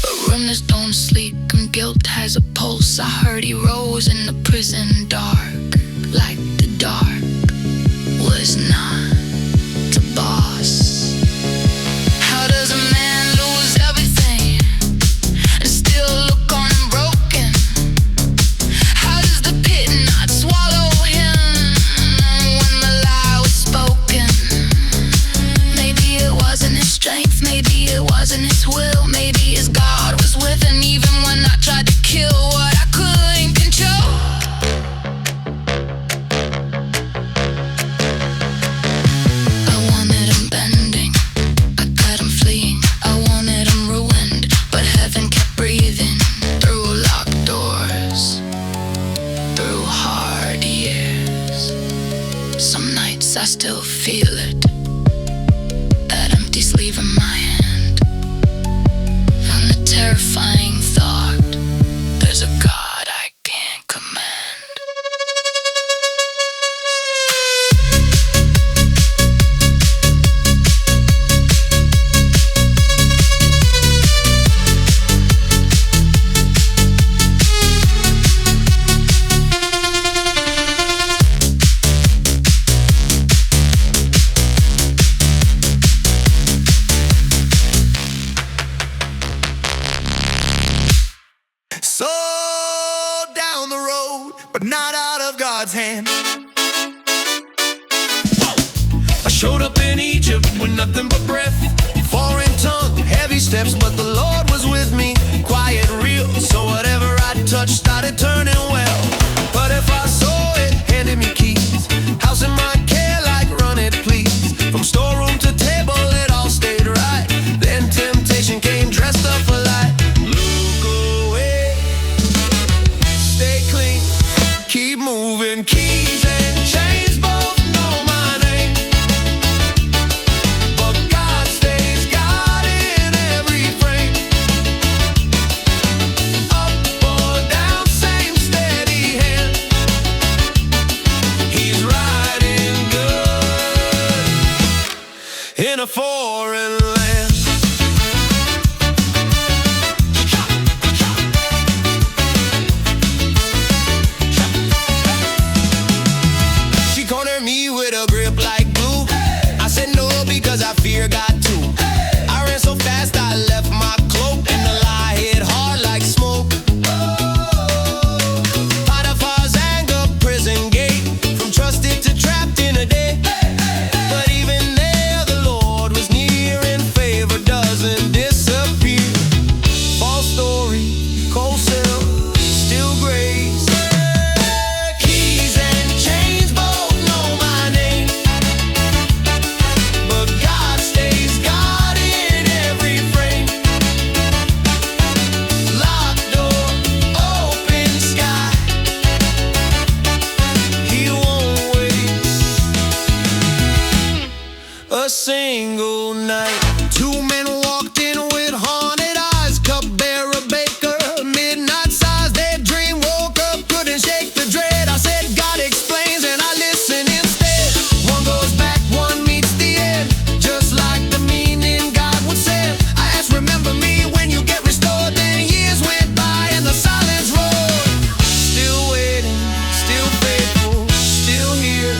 But rumors don't sleep, and guilt has a pulse. I heard he rose in the prison dark, like the dark was not the boss. How does a man lose everything and still look unbroken? How does the pit not swallow him when the lie was spoken? Maybe it wasn't his strength, maybe it wasn't his will, maybe his God was with him even when I tried to kill what I couldn't control. I wanted him bending, I got him fleeing, I wanted him ruined, but heaven kept breathing through locked doors, through hard years. Some nights I still feel it, that empty sleeve in my hand, and the terrifying thought, there's a God I can't command. So down the road, but not out of God's hand. I showed up in Egypt with nothing but breath, foreign tongue, heavy steps, but the Lord was with me, quiet, real. So whatever I touched started turning well. But if I saw it, handed me keys, house in my care, like run it please. From storeroom to table, it all stayed right. Then temptation came dressed up for light. Look away, stay clean, keep moving, keys and chains both know my name. But God stays God. a foreign land. She cornered me with a grip like glue. I said no because I fear God too. I ran so fast I left my cloak, and the lie hit hard like smoke. Potiphar's anger, prison gate, from trusted to trapped in a day. But even there the Lord was near, and favor doesn't disappear. False story, cold cell, still grace. Keys and chains both know my name, but God stays God in every frame. Locked door, open sky, He won't waste a single night. Two men walked in with haunted eyes, cupbearer, baker, midnight sighs. Their dream woke up, couldn't shake the dread. I said, God explains, and I listen instead. One goes back, one meets the end, just like the meaning God would send. I asked, remember me when you get restored. Then years went by and the silence roared. Still waiting, still faithful, still here.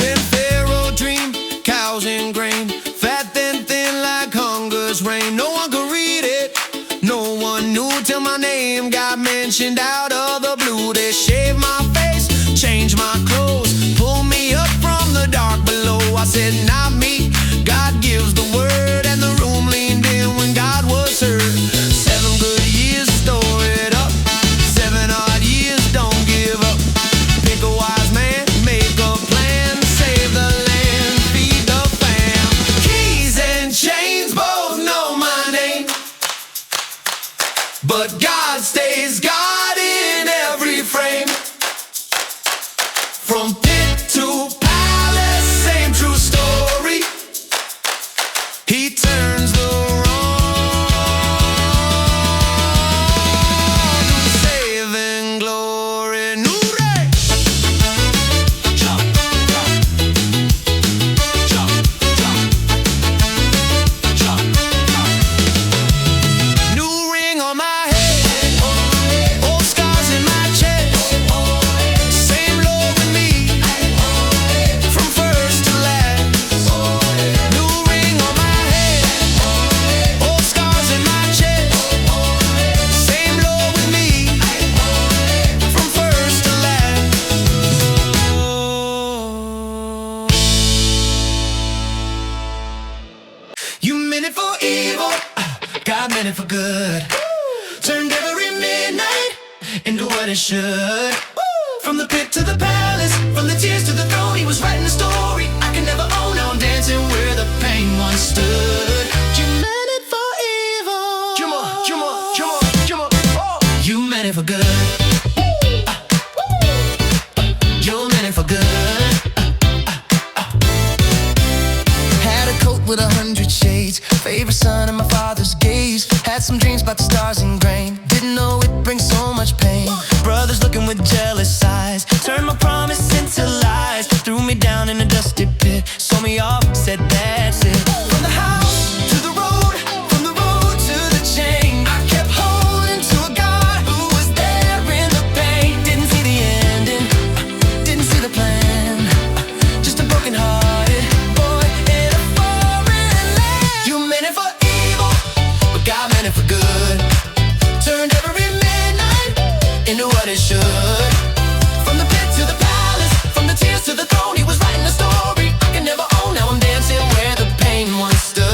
Then Pharaoh dreamed, cows and grain, fat then thin like hunger's rain. No one could read it, no one knew till my name got mentioned out of the blue. They shaved my face, changed my clothes, pulled me up from the dark below. I said, not me, God gives the word, and the room leaned in when God was heard. 7 good years, store it up. 7 odd years, don't give up. Pick a wise man, make a plan, save the land, feed the fam. Keys and chains both know my name, but God stays God in every frame. From pit to palace, same true story. He turns the wrong to saving glory. Nure! Jump, jump, jump, jump, jump, jump. New ring on my head, old scars in my chest. Same Lord with me, from first to last. New ring on my head, old scars in my chest. Same Lord with me, from first to last. You meant it for evil, God meant it for good. Turned every midnight into what it should. From the pit to the palace, from the tears to the throne, He was writing a story I can never own. Now I'm dancing where the pain once stood. You meant it for evil. Oh. You meant it for good. You meant it for good. Had a coat with 100 shades, favorite son in my father's gaze. Had some dreams about the stars and grain, didn't know it brings so much pain. Brothers looking with jealous eyes, turned my promise into lies. Threw me down in a dusty pit, sold me off, said that's it. From the house to the road, from the road to the chain, I kept holding to a God who was there in the pain. Didn't see the ending, didn't see the plan, just a broken hearted boy in a foreign land. You meant it for evil, but God meant it for good. Turned every midnight into what it should. From the pit to the palace, from the tears to the throne, He was writing a story I can never own. Now I'm dancing where the pain once stood.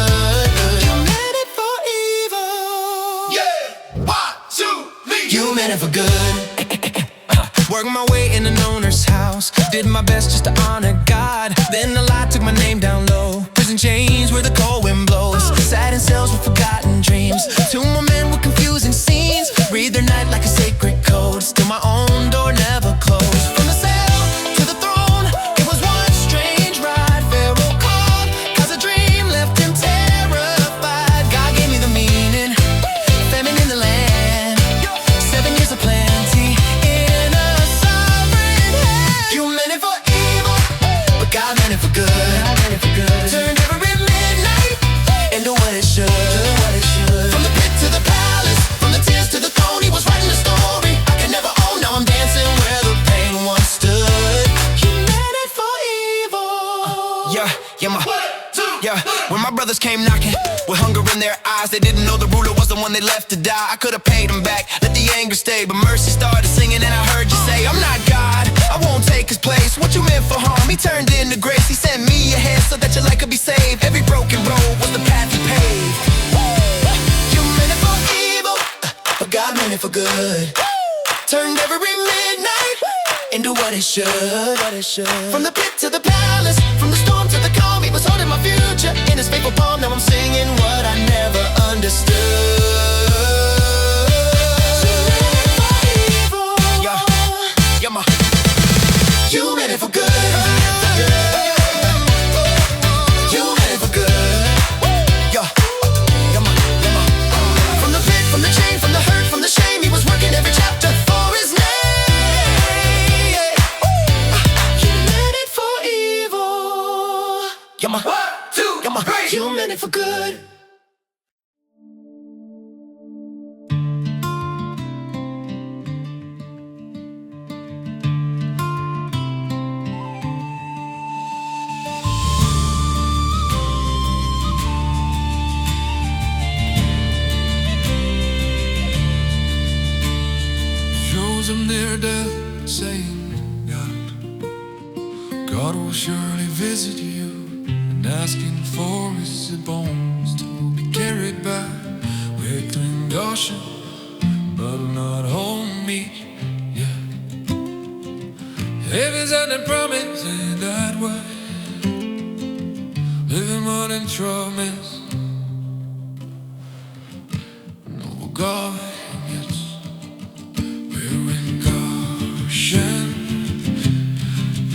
You meant it for evil. Yeah, 1, 2, 3. You meant it for good. Worked my way in an owner's house, did my best just to honor God. Then the lie took my name down low. Prison chains where the cold wind blows. Sat in cells with forgotten dreams. 2 more men with confusing scenes. Read their night like a sacred code. Still my own door never closed. From the cell to the throne, it was one strange ride. Pharaoh called, 'cause a dream left him terrified. God gave me the meaning, famine in the land, 7 years of plenty in a sovereign hand. You meant it for evil, but God meant it for good. Turned every minute When my brothers came knocking with hunger in their eyes, they didn't know the ruler was the one they left to die. I could have paid him back, let the anger stay, but mercy started singing and I heard you say, I'm not God, I won't take his place. What you meant for harm, he turned into grace. He sent me ahead so that your life could be saved. Every broken road was the path he paved. You meant it for evil, but God meant it for good. Turned every midnight into what it should. From the pit to the palace, from the storm to the calm, he was holding my future in his faithful palm. Now I'm singing what I never understood. You meant it for good. You meant it for good. From the pit, from the chain, from the hurt, from the shame, he was working every chapter for his name. You meant it for evil. You meant it for good. Shows them near death, saying, God will surely visit you, and asking for his bones to be carried back with clean Goshen, but not home me yet. Heaven's had a promise in that way, living more than promise. No God, yet we're in Goshen,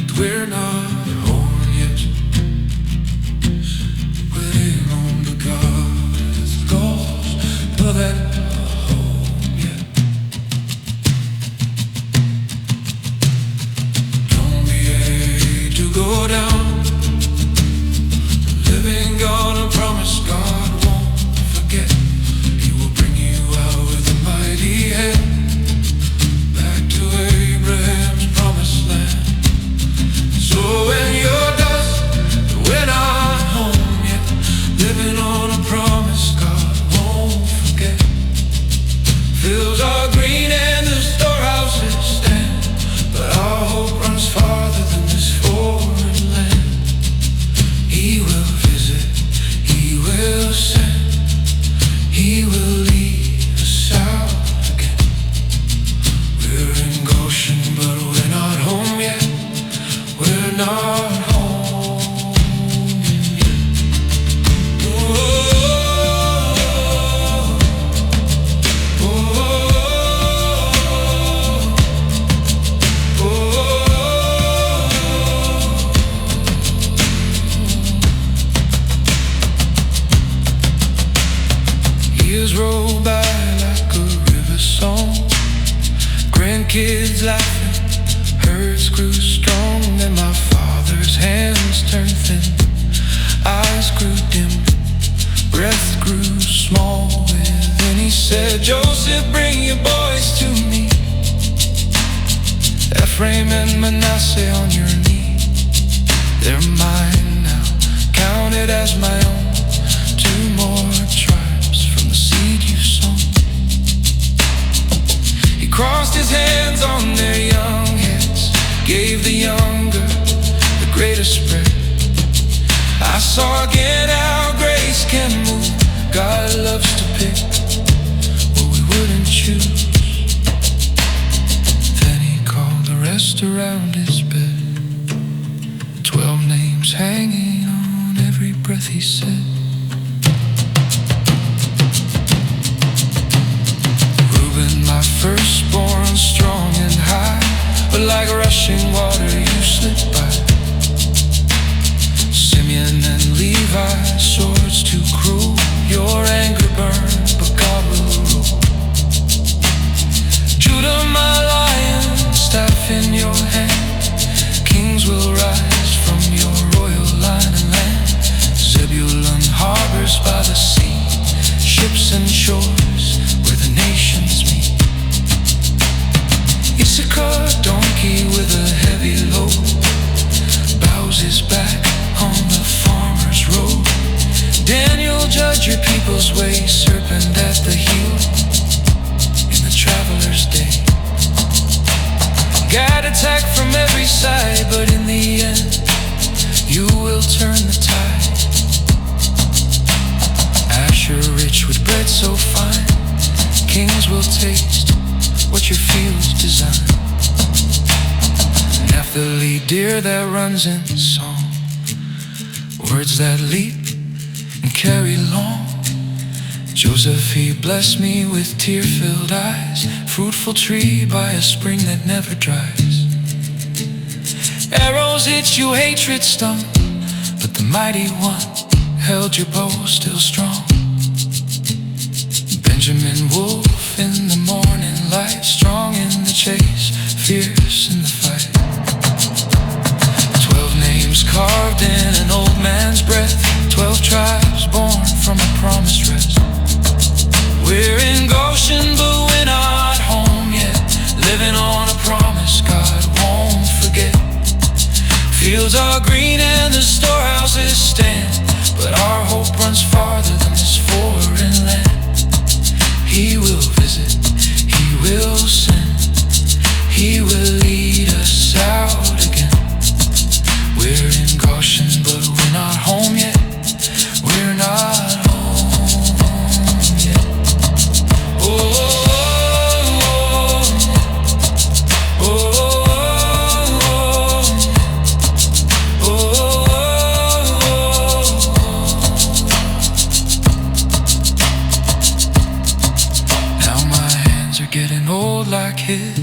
but we're not home yet. Waiting on the God's calls, but that home yet. Don't be afraid to go down. Living God, I promise God won't forget. He will bring you out with a mighty hand, back to Abraham's promised land. So when you're dust, we're not home yet. Living on a promise God won't forget. Fields are green and the storehouses stand, but our hope runs farther than this foreign land. He will visit, he will send, he will lead us out again. We're in Goshen, but we're not home yet. We're not home yet. Oh, years roll by like a river song, grandkids laughing, herds grew strong. Then my father's hands turned thin, eyes grew dim, breath grew small. And then he said, Joseph, bring your boys to me, Ephraim and Manasseh on your knee. They're mine now, counted as my own. 2 more tribes from the seed you sown. He crossed his hands on their young heads, gave the younger the greater spread. I saw again how grace can move. God loves to pick what we wouldn't choose. Then he called the rest around his bed, 12 names hanging on every breath he said. Reuben, my firstborn, strong and high, but like rushing water you slip by. Simeon and Levi, swords too cruel, your anger burned, but God will rule. Judah, my lion, staff in your hand, kings will rise from your royal line and land. Zebulun harbors by the sea, ships and shores where the nations meet. Issachar, donkey with a heavy load, bows his back on the people's way, serpent at the heel in the traveler's day. Got attacked from every side, but in the end, you will turn the tide. Asher rich with bread so fine, kings will taste what your fields design. Naphtali, deer that runs in song, words that leap and carry long. Joseph, he blessed me with tear-filled eyes, fruitful tree by a spring that never dries. Arrows hit you, hatred stung, but the mighty one held your bow still strong. Benjamin, wolf in the morning light, strong in the chase, fierce in the fight. 12 names carved in an old man's breath, 12 tribes born from a promised rest. We're in Goshen, but we're not home yet, living on a promise God won't forget. Fields are green and the storehouses stand, but our hope runs farther than this foreign land. He will visit, he will send, he will lead us out again. We're in Goshen, but we're not home yet, we're not home yet. Oh, oh, oh, oh, oh, oh. Now my hands are getting old like his,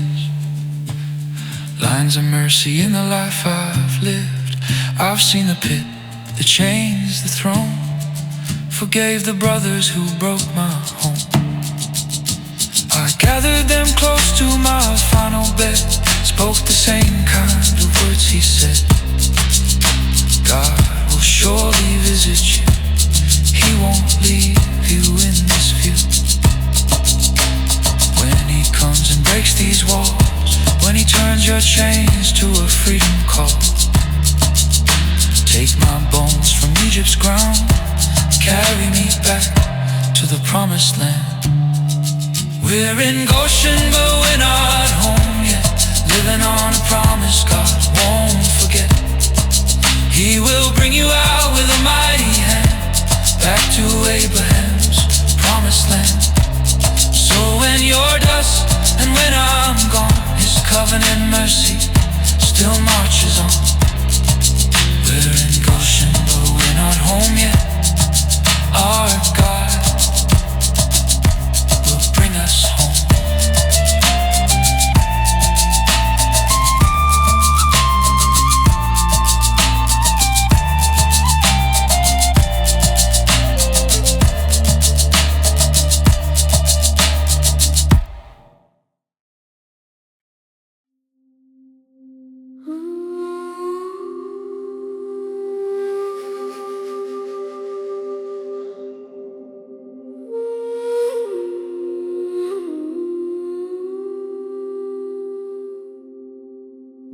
lines of mercy in the life I've lived. I've seen the pit, the chains, the throne, forgave the brothers who broke my home. I gathered them close to my final bed, spoke the same kind of words he said. God will surely visit you, he won't leave you in this view. When he comes and breaks these walls, when he turns your chains to a freedom call. Take my bones from Egypt's ground, carry me back to the promised land. We're in Goshen, but we're not home yet, living on a promise God won't forget. He will bring you out with a mighty hand, back to Abraham's promised land. So when you're dust and when I'm gone, his covenant mercy still marches on. We're in Goshen, but we're not home yet. Our God will bring us home.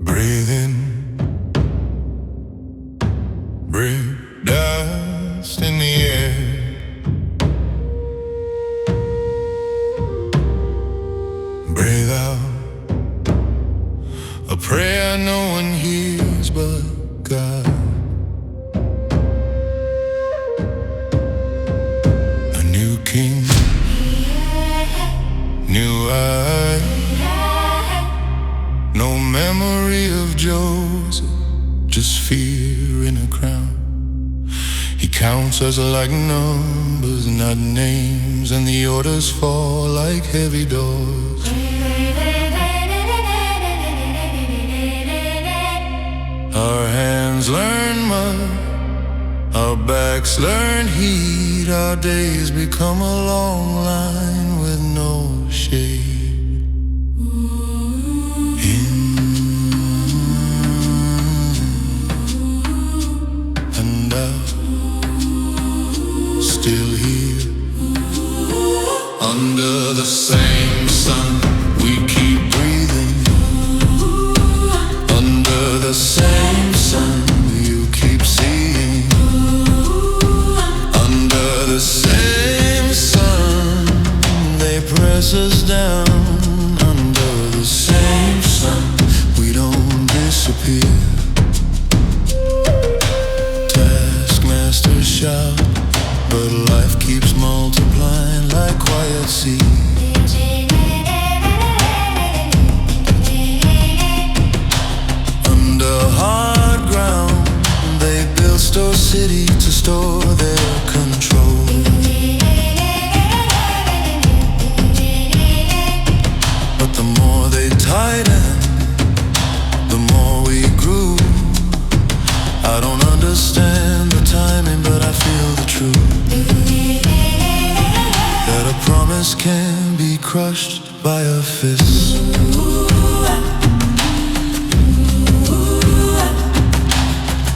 Breathe in, breathe dust in the air. Breathe out a prayer no one hears but God. A new king, new eye. No memory of Joseph, just fear in a crown. He counts us like numbers, not names, and the orders fall like heavy doors. Our hands learn mud, our backs learn heat, our days become a long line with no shade. Still here, under the same sun, we keep breathing. Under the same sun, you keep seeing. Under the same city to store their control. But the more they tightened, the more we grew. I don't understand the timing, but I feel the truth, that a promise can be crushed by a fist.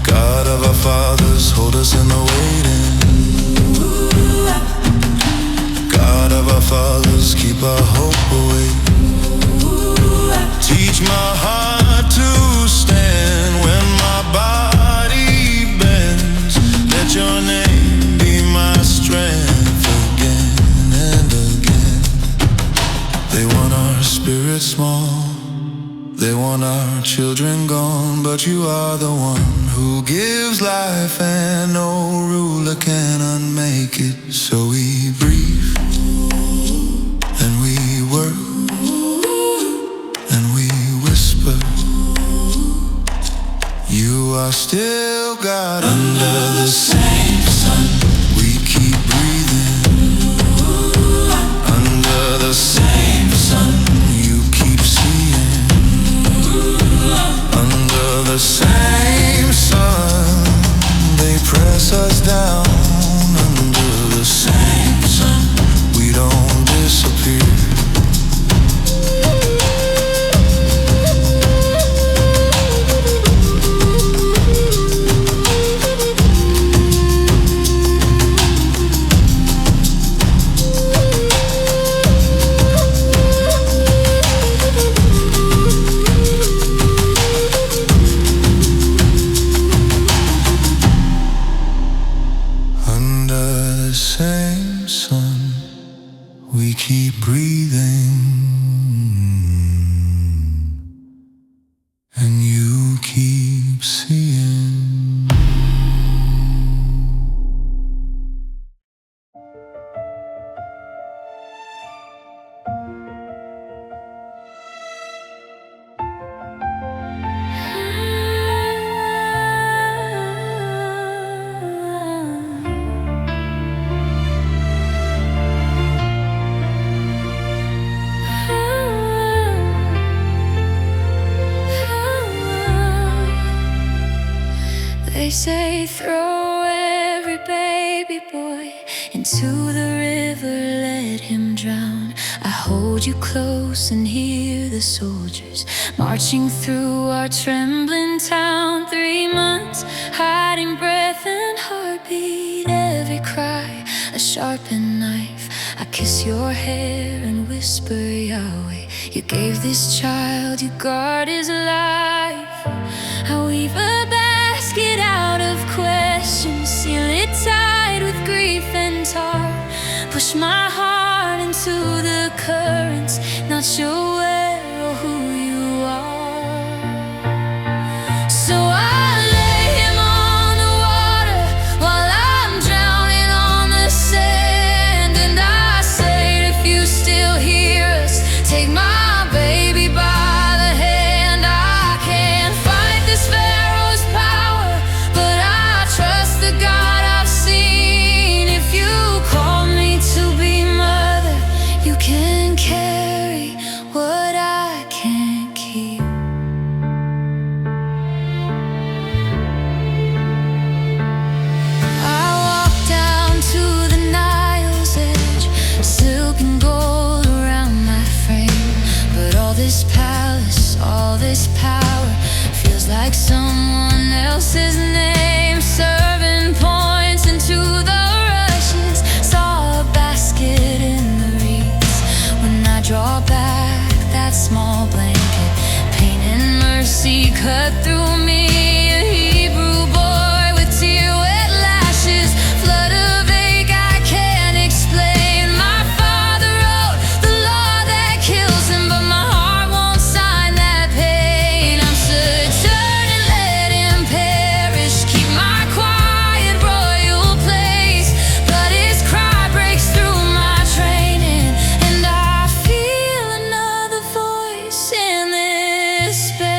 God of our fathers, hold us in the waiting. God of our fathers, keep our hope awake. Teach my heart to stand when my body bends. Let your name be my strength again and again. They want our spirit small, they want our children gone, but you are the one who gives life, and no ruler can unmake it. So we breathe, and we work, and we whisper. You are still God. Under the same sun, we keep breathing. Under the same sun, you keep seeing. Under the same sun, they press us down. Under the same sun, we don't disappear. Same sun, we keep breathing, and you keep seeing. They say throw every baby boy into the river, let him drown. I hold you close and hear the soldiers marching through our trembling town. 3 months, hiding breath and heartbeat, every cry a sharpened knife. I kiss your hair and whisper Yahweh. You gave this child, you guard his life. I weave a basket out of questions, seal it tight with grief and tar. Push my heart into the currents, not sure where or who you are. So I lay him on the water while I'm drowning on the sand. And I say, if you still hear us, take my baby by the hand. I can't fight this Pharaoh's power, but I trust the God I've seen. If you call me to be mother, you can carry what I can't keep. I walk down to the Nile's edge, silk and gold around my frame. But all this palace, all this power, feels like someone else's name. Serving points into the rushes, saw a basket in the reeds. When I draw back that small blanket, pain and mercy cut through me. A Hebrew boy with tear-wet lashes, flood of ache I can't explain. My father wrote the law that kills him, but my heart won't sign that pain. I'm turn and let him perish, keep my quiet royal place. But his cry breaks through my training, and I feel another voice in this space.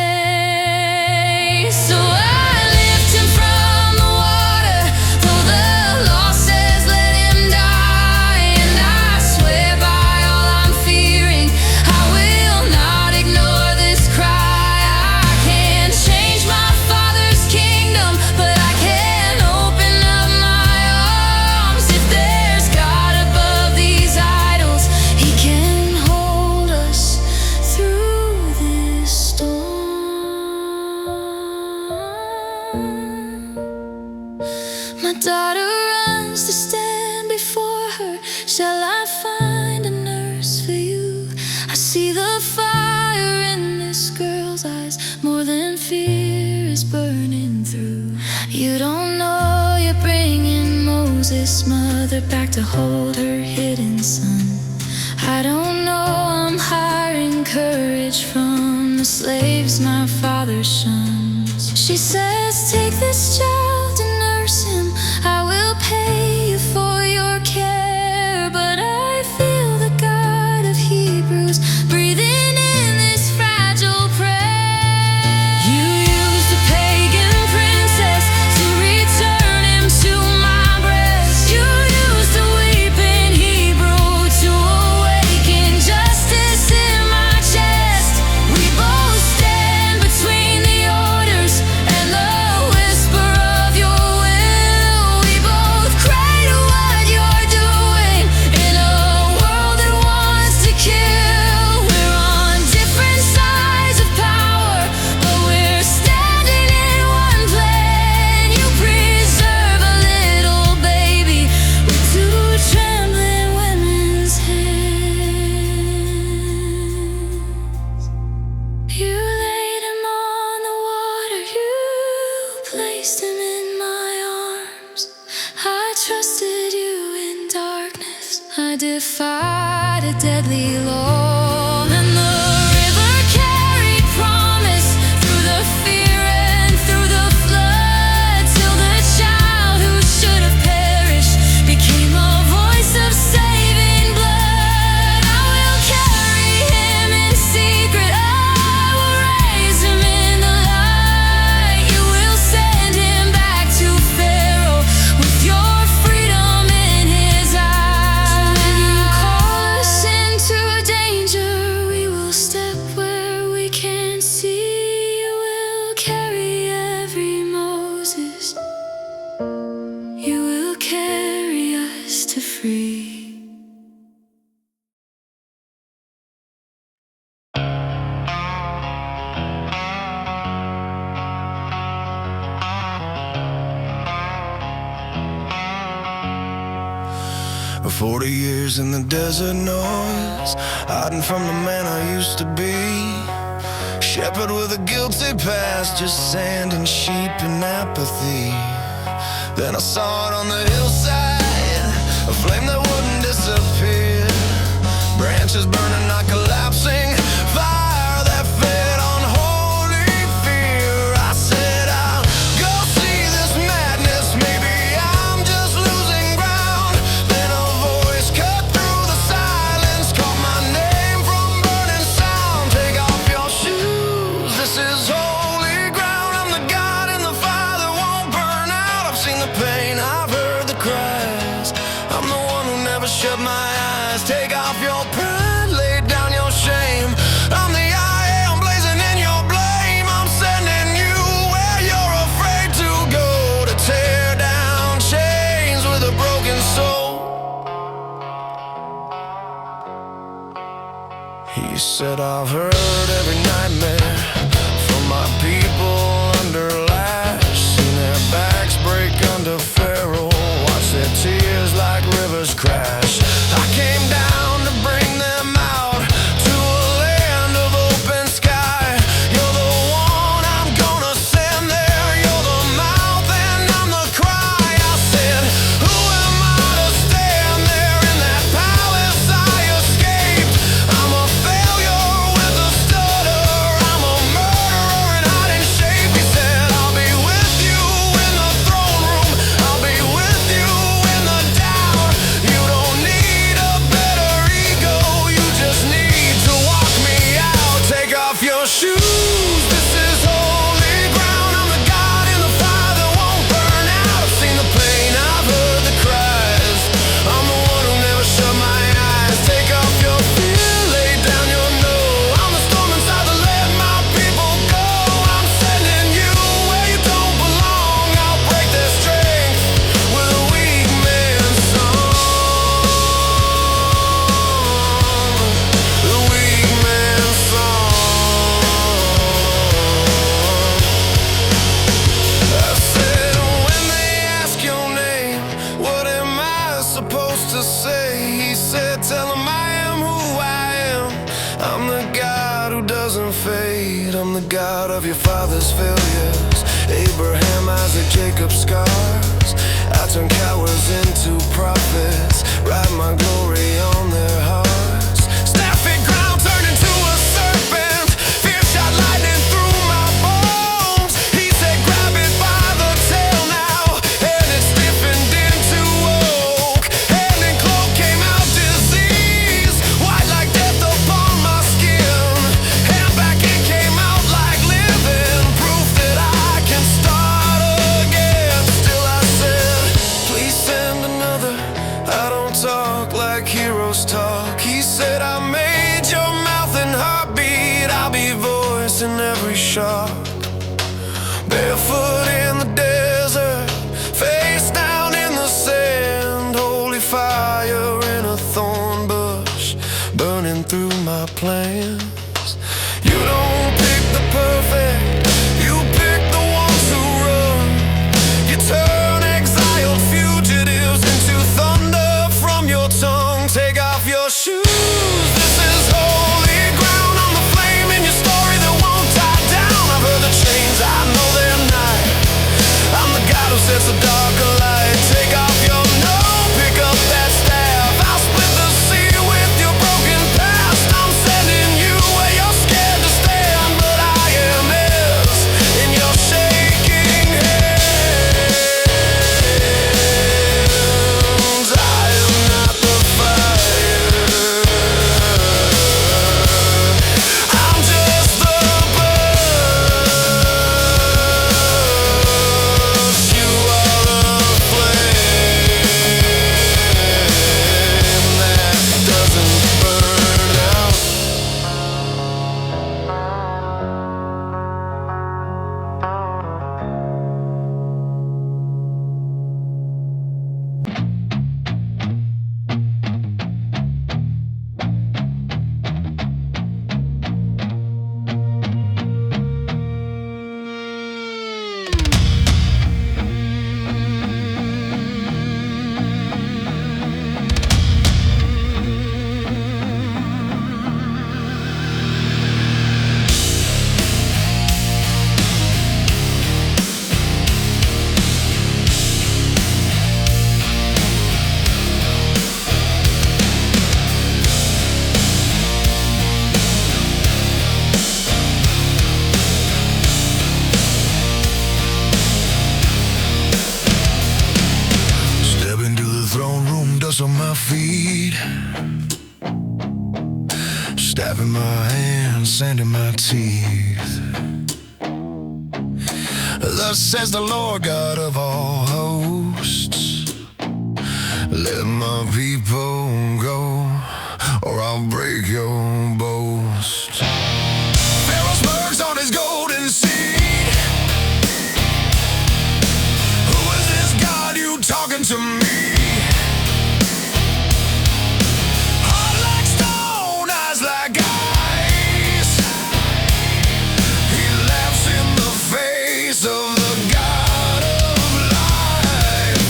My daughter runs to stand before her. Shall I find a nurse for you? I see the fire in this girl's eyes. More than fear is burning through. You don't know you're bringing Moses' mother back to hold her hidden son. I don't know I'm hiring courage from the slaves my father shuns. She says, take this child and nurse him. I will pay you for your care. But I feel the God of Hebrews breathing in this fragile prayer. You used a pagan princess to return him to my breast. You used a weeping Hebrew to awaken justice in my chest. We both stand between the orders and the whisper of your will. We both cry to what you're doing in a world that wants to kill. We're on different sides of power, but we're standing in one plan. You preserve a little baby with two trembling women's hands. You laid him on the water, you placed him in my arms. I trusted you in darkness, I defied a deadly law. And the river carried promise through the fear and through the flood, till the child who should have perished became a voice of saving blood. I will carry him in secret, I will raise him in the light. You will send him back to Pharaoh with your freedom in his eyes. When you call us into danger, we will step where we can't see. You will carry every Moses. You will carry us to free. For 40 years in the desert noise, hiding from the man I used to be. Shepherd with a guilty past, just sand and sheep and apathy. Then I saw it on the hillside, a flame that wouldn't disappear. Branches burning, not collapsing, fire that fed on holy fear. I said, I'll go see this madness, maybe I'm just losing ground. Then a voice cut through the silence, called my name from burning sound. Take off your shoes, this is holy ground. I'm the God in the fire that won't burn out. I've seen the pain, I've heard the cries. I'm the one who never shut my eyes. Take off your pride, lay down your shame. I'm the I am, blazing in your blame. I'm sending you where you're afraid to go, to tear down chains with a broken soul. He said, I've heard every nightmare from my people under lash. Seen their backs break under Pharaoh, watch their tears like rivers crash. I came down to bring them out to a land of open sky. You're the one I'm gonna send there. You're the mouth and I'm the cry. I said, who am I to stand there in that palace I escaped? I'm a failure with a stutter. of your father's failures, Abraham, Isaac, Jacob's scars. I turn cowards into prophets, write my glory on their hearts. Staffy ground turned into a serpent, fear shot lightning through my bones. He said grab it by the tail now, and it stiffened into oak. Hand and cloak came out disease, white like death upon my skin. Hand back in came out like living, proof that I can start again. Still I said, please send another. I don't talk like heroes talk. He said I made your mouth and heartbeat, I'll be voice in every shot. Barefoot in the desert, face down in the sand. Holy fire in a thorn bush, burning through my plans. You don't pick the perfect, you pick the ones who run. You turn exiled fugitives into thunder from your tongue. Take off your shoes, this is holy ground. I'm the flame in your story that won't die down. I've heard the chains, I know they're night. I'm the God who sets the dark alight. Take off your no, pick up that staff. I'll split the sea with your broken past. I'm sending you where you're scared to stand, but I am his in your shaking hands. I am not the fire, I'm just the bush. You are the flame that doesn't burn out. Step into the throne room, dust on my feet, staff in my hands, sand in my teeth. Thus says the Lord God of all hosts, let my people go, or I'll break your boast. Pharaoh's birds on his golden seed. Who is this God you talking to me? Heart like stone, eyes like ice. He laughs in the face of the God of life.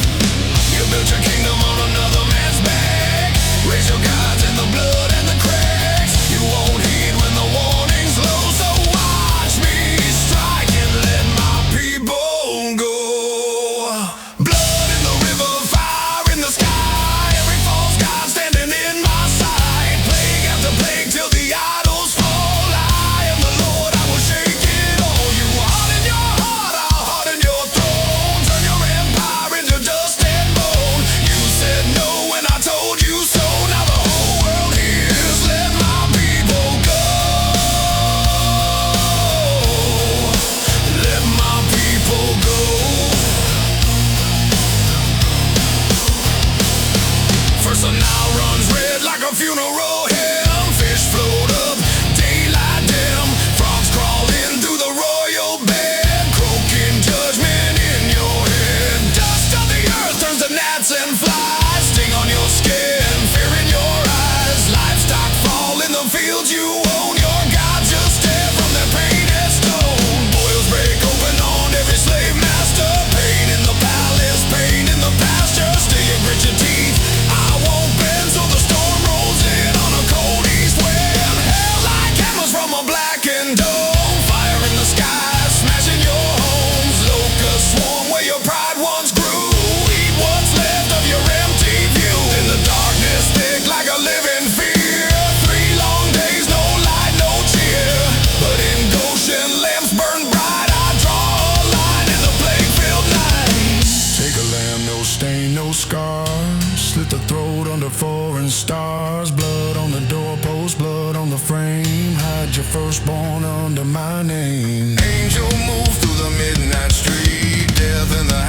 You built your kingdom on another man's back. Raise your gods in the blood and the cracks. You won't heed when the warning's low, so watch me strike and let my people go. Blood in the river, fire in the sky. Every false god standing in my sight. Plague after plague till the idols fall. I am the Lord, I will shake it all. You harden your heart, I'll harden your throne. Turn your empire into dust and bone. You said no when I told you so. Now the whole world hears, let my people go. Let my people go. First the Nile runs red like a funeral hymn. Fish float up, daylight dim. Frogs crawling through the royal bed. Croaking judgment in your head. Dust of the earth turns to gnats and flies. Sting on your skin, fear in your eyes. Livestock fall in the fields you own. Your gods just stare from their painted stone. Boils break open on every slave master. Pain in the palace, pain in the pasture. Still you grit your teeth, I won't bend, so the storm rolls in on a stain, no scars. Slit the throat under foreign stars. Blood on the doorpost, blood on the frame. Hide your firstborn under my name. Angel move through the midnight street. Death in the